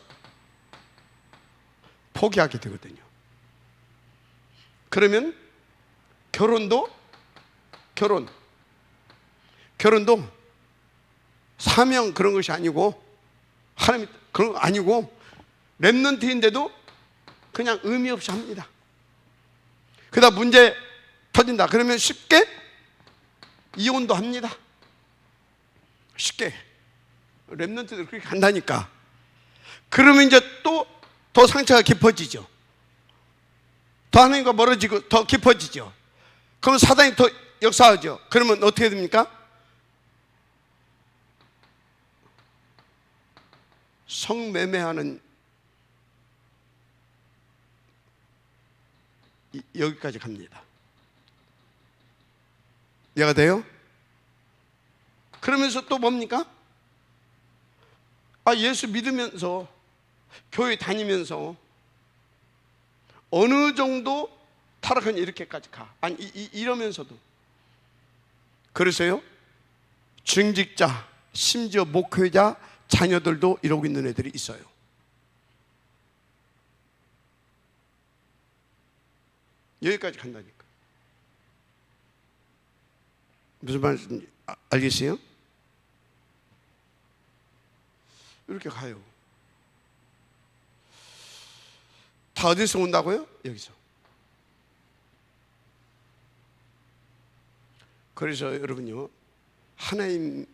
포기하게 되거든요. 그러면 결혼도 사명 그런 것이 아니고, 하나님 그런 거 아니고, 렘넌트인데도 그냥 의미 없이 합니다. 그러다 문제 터진다 그러면 쉽게 이혼도 합니다. 쉽게. 렘넌트들 그렇게 간다니까. 그러면 이제 또 더 상처가 깊어지죠. 더 하나님과 멀어지고 더 깊어지죠. 그럼 사단이 더 역사하죠. 그러면 어떻게 됩니까? 성매매하는, 여기까지 갑니다. 이해가 돼요? 그러면서 또 뭡니까? 예수 믿으면서 교회 다니면서 어느 정도 타락한 이렇게까지 가. 이러면서도. 그래서요, 중직자, 심지어 목회자 자녀들도 이러고 있는 애들이 있어요. 여기까지 간다니까. 무슨 말인지 알겠어요? 이렇게 가요. 다 어디서 온다고요? 여기서. 그래서 여러분요, 하나님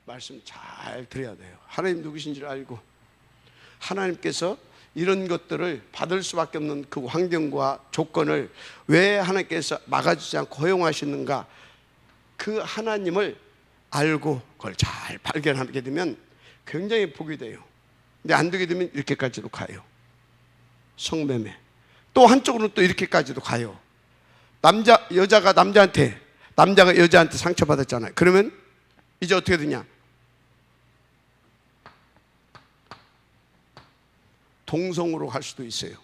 말씀 잘 들어야 돼요. 하나님 누구신지를 알고, 하나님께서 이런 것들을 받을 수밖에 없는 그 환경과 조건을 왜 하나님께서 막아주지 않고 허용하시는가, 그 하나님을 알고 그걸 잘 발견하게 되면 굉장히 복이 돼요. 근데 안 되게 되면 이렇게까지도 가요. 성매매. 또 한쪽으로는 또 이렇게까지도 가요. 여자가 여자한테 상처받았잖아요. 그러면 이제 어떻게 되냐? 동성으로 갈 수도 있어요.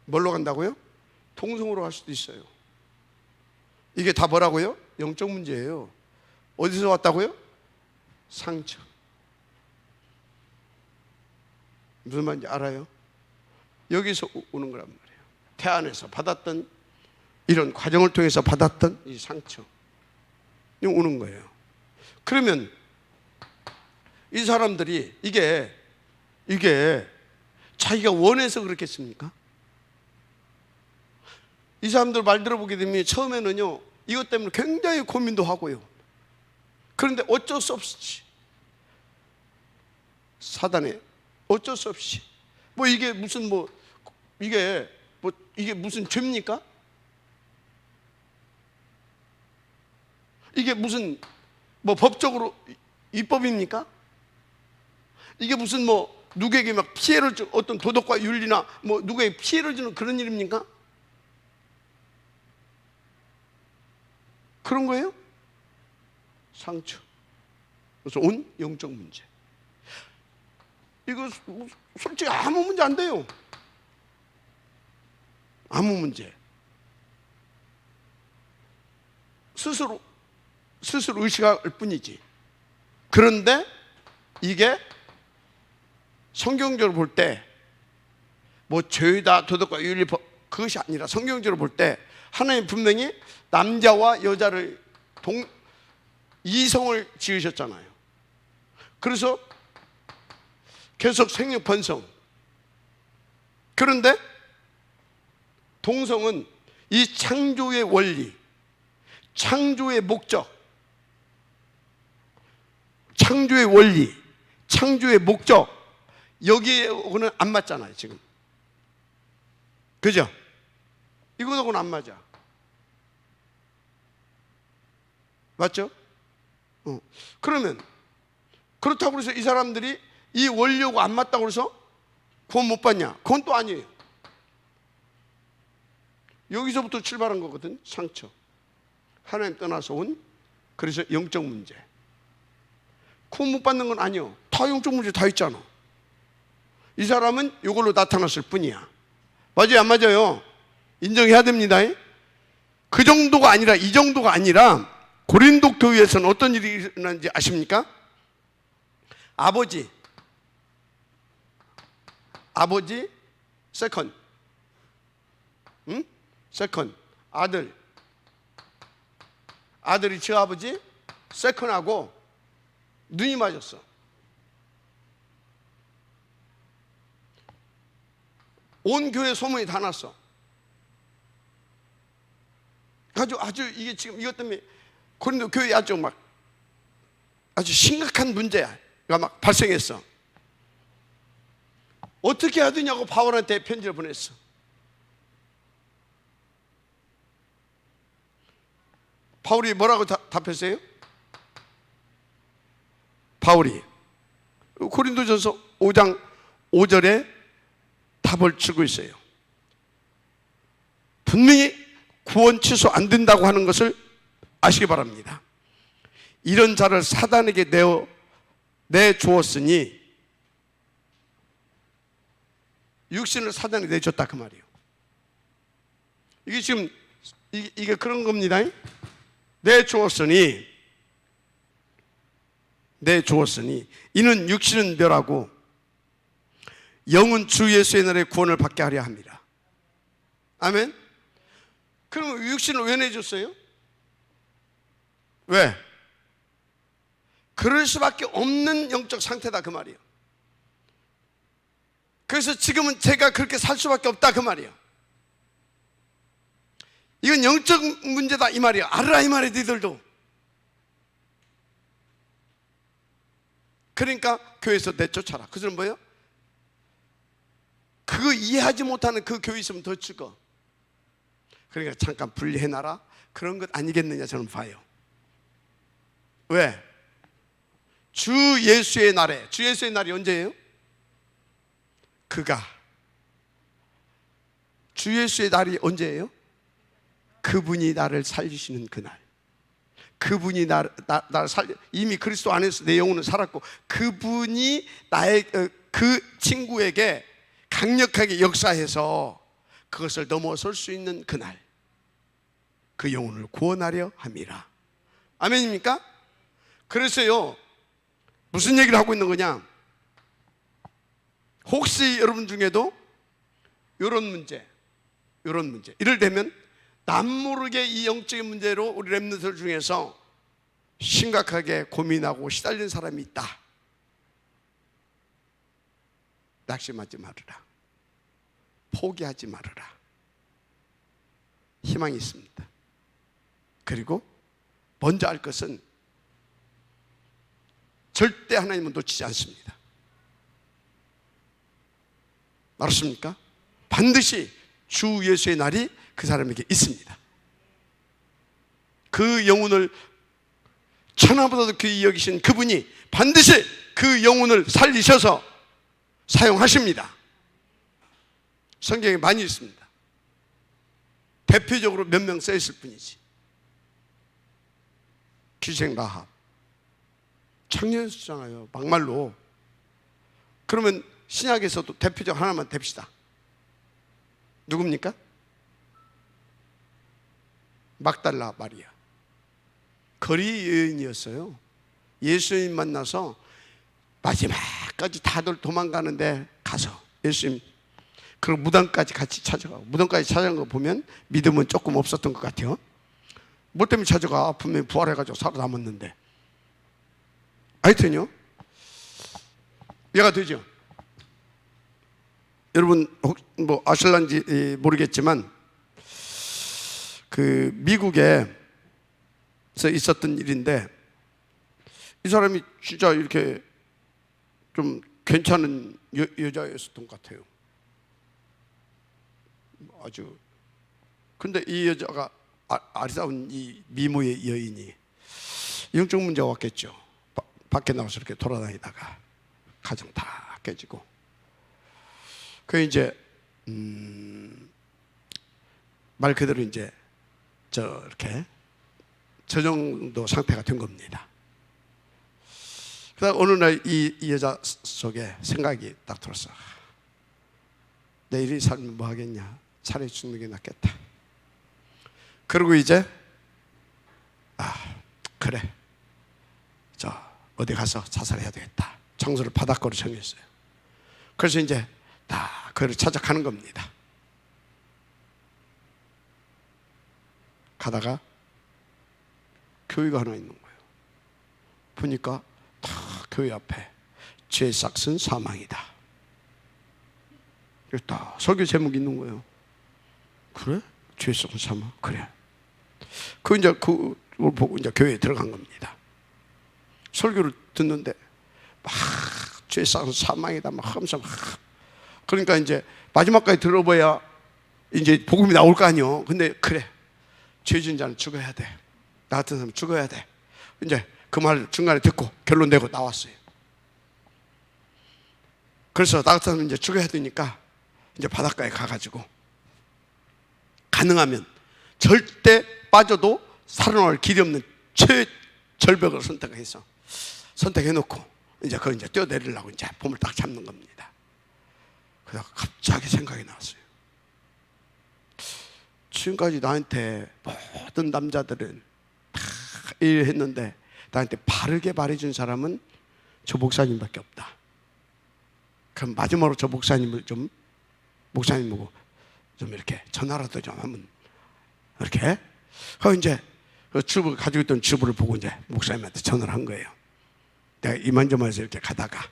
뭘로 간다고요? 동성으로 갈 수도 있어요. 이게 다 뭐라고요? 영적 문제예요. 어디서 왔다고요? 상처. 무슨 말인지 알아요? 여기서 오는 거란 말이에요. 태안에서 받았던, 이런 과정을 통해서 받았던 이 상처, 이거 오는 거예요. 그러면 이 사람들이 이게 자기가 원해서 그렇겠습니까? 이 사람들 말 들어보게 되면 처음에는요, 이것 때문에 굉장히 고민도 하고요. 그런데 어쩔 수 없이 사단에 어쩔 수 없이 이게 무슨 이게 무슨 죄입니까? 이게 무슨 법적으로 입법입니까? 이게 무슨 누구에게 막 피해를 주, 어떤 도덕과 윤리나 누구에게 피해를 주는 그런 일입니까? 그런 거예요? 상처. 그래서 온 영적 문제. 이거 솔직히 아무 문제 안 돼요. 아무 문제. 스스로 의식할 뿐이지. 그런데 이게 성경적으로 볼 때 죄다 도덕과 윤리 그것이 아니라 성경적으로 볼 때 하나님 분명히 남자와 여자를 이성을 지으셨잖아요. 그래서 계속 생육 번성. 그런데 동성은 이 창조의 원리, 창조의 목적, 창조의 원리, 창조의 목적, 여기하고는 안 맞잖아요 지금. 그죠? 이거하고는 안 맞아. 맞죠? 그러면 그렇다고 해서 이 사람들이 이 원리하고 안 맞다고 해서 구원 못 받냐? 그건 또 아니에요. 여기서부터 출발한 거거든. 상처. 하나님 떠나서 온, 그래서 영적 문제. 구원 못 받는 건 아니요. 다 영적 문제 다 있잖아. 이 사람은 이걸로 나타났을 뿐이야. 맞아요, 안 맞아요? 인정해야 됩니다. 그 정도가 아니라, 이 정도가 아니라 고린도 교회에서는 어떤 일이 일어났는지 아십니까? 아버지 세컨, 세컨 아들이 저 아버지 세컨하고 눈이 맞았어. 온 교회 소문이 다 났어. 아주 이게 지금 이것 때문에 고린도 교회에 아주 심각한 문제가 막 발생했어. 어떻게 해야 되냐고 바울한테 편지를 보냈어. 바울이 뭐라고 답했어요? 바울이 고린도전서 5장 5절에 답을 주고 있어요. 분명히 구원 취소 안 된다고 하는 것을 아시기 바랍니다. 이런 자를 사단에게 내주었으니, 육신을 사단에 내줬다 그 말이에요. 이게 지금 이게 그런 겁니다. 내주었으니 이는 육신은 멸하고 영은 주 예수의 날에 구원을 받게 하려 합니다. 아멘. 그럼 육신을 왜 내줬어요? 왜? 그럴 수밖에 없는 영적 상태다 그 말이에요. 그래서 지금은 제가 그렇게 살 수밖에 없다 그 말이에요. 이건 영적 문제다 이 말이에요. 알아라 이 말이에요. 너희들도 그러니까 교회에서 내쫓아라. 그 소리는 뭐예요? 그거 이해하지 못하는 그 교회 있으면 더 죽어. 그러니까 잠깐 분리해놔라. 그런 것 아니겠느냐 저는 봐요. 왜? 주 예수의 날에, 주 예수의 날이 언제예요? 주 예수의 날이 언제예요? 그분이 나를 살리시는 그날. 그분이 나를 이미 그리스도 안에서 내 영혼은 살았고, 그분이 나의 그 친구에게 강력하게 역사해서 그것을 넘어설 수 있는 그날, 그 영혼을 구원하려 함이라. 아멘입니까? 그래서요, 무슨 얘기를 하고 있는 거냐? 혹시 여러분 중에도 이런 문제 이를테면 남모르게 이 영적인 문제로 우리 렘넌트들 중에서 심각하게 고민하고 시달리는 사람이 있다. 낙심하지 말으라. 포기하지 말으라. 희망이 있습니다. 그리고 먼저 알 것은 절대 하나님은 놓치지 않습니다. 알았습니까? 반드시 주 예수의 날이 그 사람에게 있습니다. 그 영혼을 천하보다도 귀히 여기신 그분이 반드시 그 영혼을 살리셔서 사용하십니다. 성경에 많이 있습니다. 대표적으로 몇 명 써있을 뿐이지. 기생 라합, 청년수잖아요, 막말로. 그러면 신약에서도 대표적 하나만 댑시다. 누굽니까? 막달라 마리아. 거리 여인이었어요. 예수님 만나서 마지막까지 다들 도망가는데 가서 예수님, 그리고 무덤까지 같이 찾아가고, 무덤까지 찾아간 거 보면 믿음은 조금 없었던 것 같아요. 뭐 때문에 찾아가? 분명히 부활해가지고 살아남았는데. 하여튼요, 이해가 되죠? 여러분 뭐 아실란지 모르겠지만 그 미국에서 있었던 일인데, 이 사람이 진짜 이렇게 좀 괜찮은 여자였었던 것 같아요. 아주. 근데 이 여자가 아리따운 이 미모의 여인이 영적 문제가 왔겠죠. 밖에 나와서 이렇게 돌아다니다가 가정 다 깨지고, 그 이제 말 그대로 이제 이렇게 저 정도 상태가 된 겁니다. 그다음 어느 날 이 여자 속에 생각이 딱 들었어. 내일이 살면 뭐 하겠냐? 차라리 죽는 게 낫겠다. 그리고 이제 그래, 어디 가서 자살해야 되겠다. 장소를 바닷가로 정했어요. 그래서 이제 다 그를 찾아가는 겁니다. 가다가 교회가 하나 있는 거예요. 보니까 다 교회 앞에 죄 싹은 사망이다. 딱 설교 제목이 있는 거예요. 그래? 죄 싹은 사망? 그래. 이제 그걸 보고 이제 교회에 들어간 겁니다. 설교를 듣는데 막 죄 싹은 사망이다 막 하면서 막, 그러니까 이제 마지막까지 들어봐야 이제 복음이 나올 거 아니요. 근데 그래, 죄진 자는 죽어야 돼. 나 같은 사람은 죽어야 돼. 이제 그 말 중간에 듣고 결론 내고 나왔어요. 그래서 나 같은 사람은 이제 죽어야 되니까 이제 바닷가에 가가지고 가능하면 절대 빠져도 살아날 길이 없는 최절벽을 선택해놓고 이제 그걸 이제 뛰어내리려고 이제 봄을 딱 잡는 겁니다. 그래서 갑자기 생각이 나왔어요. 지금까지 나한테 모든 남자들은 다 일했는데 나한테 바르게 말해준 사람은 저 목사님밖에 없다. 그럼 마지막으로 저 목사님을 목사님하고 좀 이렇게 전화라도 좀 하면 이렇게. 이제 그 주부 가지고 있던 주부를 보고 이제 목사님한테 전화를 한 거예요. 내가 이만저만해서 이렇게 가다가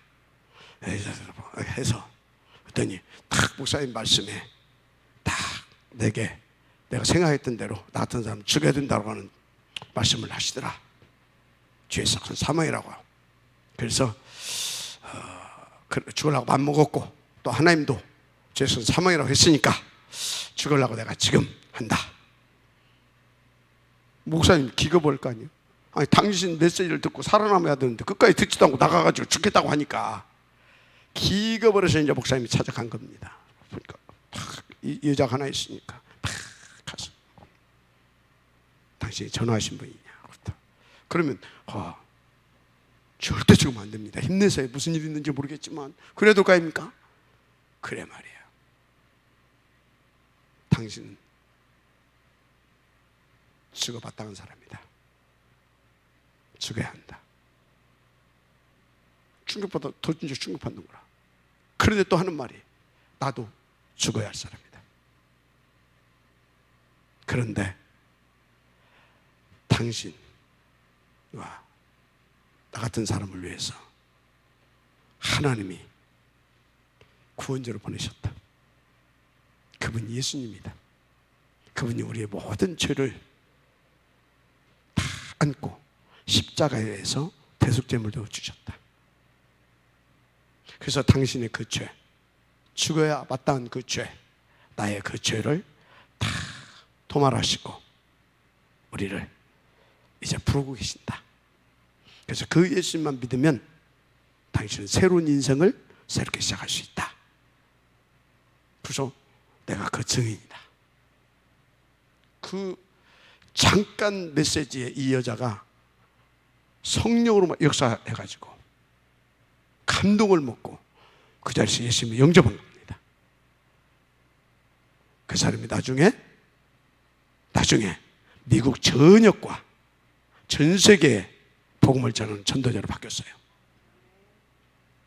해서 그랬더니 딱 목사님 말씀에 딱 내게 내가 생각했던 대로 나 같은 사람 죽여야 된다고 하는 말씀을 하시더라. 죄 싹은 사망이라고. 그래서 죽으려고 맘 먹었고, 또 하나님도 죄는 사망이라고 했으니까 죽으려고 내가 지금 한다. 목사님 기겁할 거 아니에요? 아니, 당신 메시지를 듣고 살아남아야 되는데 끝까지 듣지도 않고 나가가지고 죽겠다고 하니까 기겁을 해서 이제 목사님이 찾아간 겁니다. 그러니까 이 여자가 하나 있으니까 가서 당신이 전화하신 분이냐? 그러면 절대 죽으면 안 됩니다. 힘내세요. 무슨 일이 있는지 모르겠지만 그래도 가입니까? 그래 말이에요. 당신은 죽어 마땅한 사람이다. 죽어야 한다. 충격보다 더 진짜 충격받는 거라. 그런데 또 하는 말이 나도 죽어야 할 사람이다. 그런데 당신과 나 같은 사람을 위해서 하나님이 구원자로 보내셨다. 그분이 예수님이다. 그분이 우리의 모든 죄를 다 안고 십자가에서 대속제물도 주셨다. 그래서 당신의 그 죄, 죽어야 마땅한 그 죄, 나의 그 죄를 다 도말하시고 우리를 이제 부르고 계신다. 그래서 그 예수님만 믿으면 당신은 새로운 인생을 새롭게 시작할 수 있다. 그래서 내가 그 증인이다. 그 잠깐 메시지에 이 여자가 성령으로 역사해가지고 감동을 먹고 그 자리에서 예수님을 영접한 겁니다. 그 사람이 나중에 미국 전역과 전 세계에 복음을 전하는 전도자로 바뀌었어요.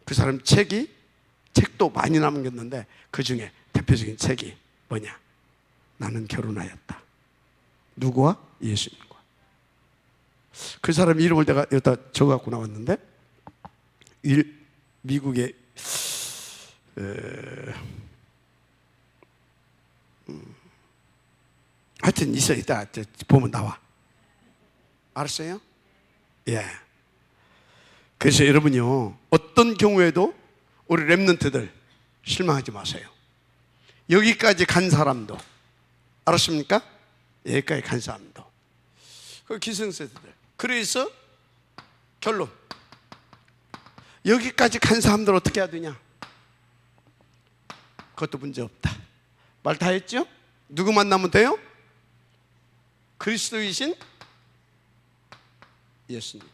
그 사람 책도 많이 남겼는데 그 중에 대표적인 책이 뭐냐? 나는 결혼하였다. 누구와? 예수님과. 그 사람 이름을 내가 여기다 적어갖고 나왔는데 미국의 하여튼 있어. 이따 보면 나와. 알았어요? 예. 그래서 여러분요, 어떤 경우에도 우리 렘넌트들 실망하지 마세요. 여기까지 간 사람도, 알았습니까? 여기까지 간 사람도, 그 기성세대들. 그래서 결론, 여기까지 간 사람들 어떻게 해야 되냐? 그것도 문제 없다. 말 다 했죠? 누구 만나면 돼요? 그리스도이신 예수님.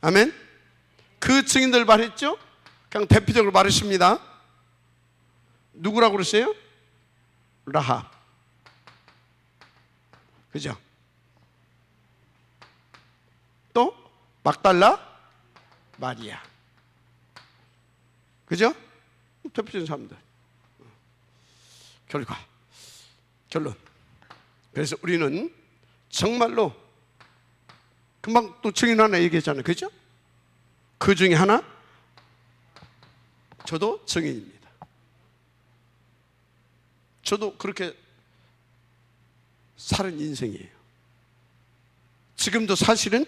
아멘. 그 증인들 말했죠? 그냥 대표적으로 말했습니다. 누구라고 그랬어요? 라합. 그죠? 또 막달라, 마리아. 그죠? 대표적인 사람들. 결론. 그래서 우리는 정말로 금방 또 증인 하나 얘기했잖아요. 그죠? 그 중에 하나, 저도 증인입니다. 저도 그렇게 사는 인생이에요. 지금도 사실은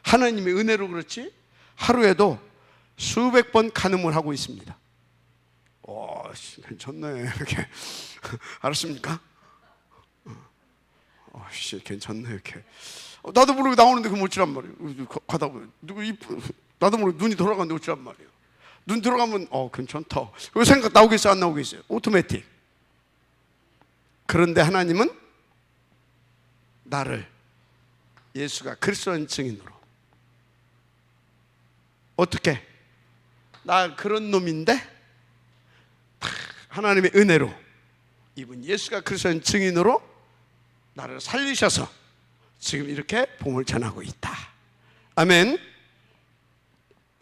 하나님의 은혜로 그렇지 하루에도 수백 번 간음을 하고 있습니다. 괜찮네. 이렇게. 알았습니까? 괜찮네. 이렇게. 나도 모르게 나오는데 그걸 못 치란 말이에요. 가다 보면 나도 모르게 눈이 돌아가는데 못 치란 말이에요. 눈 들어가면 괜찮다. 그 생각 나오겠어요? 안 나오겠어요? 오토매틱. 그런데 하나님은 나를 예수가 그리스도인 증인으로 어떻게? 나 그런 놈인데 하나님의 은혜로 이분 예수가 그리스도인 증인으로 나를 살리셔서 지금 이렇게 복음을 전하고 있다. 아멘.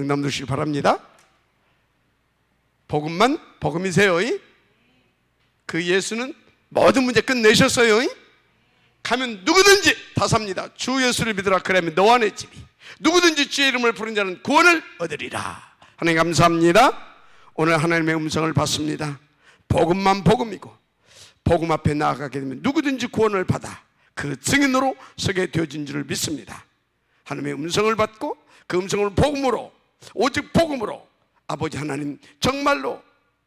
응답 주시기 바랍니다. 복음만 복음이세요. 그 예수는 모든 문제 끝내셨어요. 가면 누구든지 다 삽니다. 주 예수를 믿으라. 그러면 너와 내 집이 누구든지 주의 이름을 부른 자는 구원을 얻으리라. 하나님 감사합니다. 오늘 하나님의 음성을 받습니다. 복음만 복음이고 복음 앞에 나아가게 되면 누구든지 구원을 받아 그 증인으로 서게 되어진 줄을 믿습니다. 하나님의 음성을 받고 그 음성을 복음으로 오직 복음으로 아버지 하나님 정말로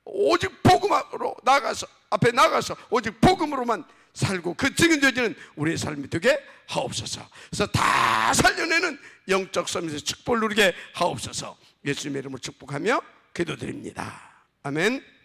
오직 복음으로 나가서 앞에 나가서 오직 복음으로만 살고 그 증인 되어지는 우리의 삶이 되게 하옵소서. 그래서 다 살려내는 영적 서밋의 축복을 누리게 하옵소서. 예수님의 이름으로 축복하며 기도드립니다. 아멘.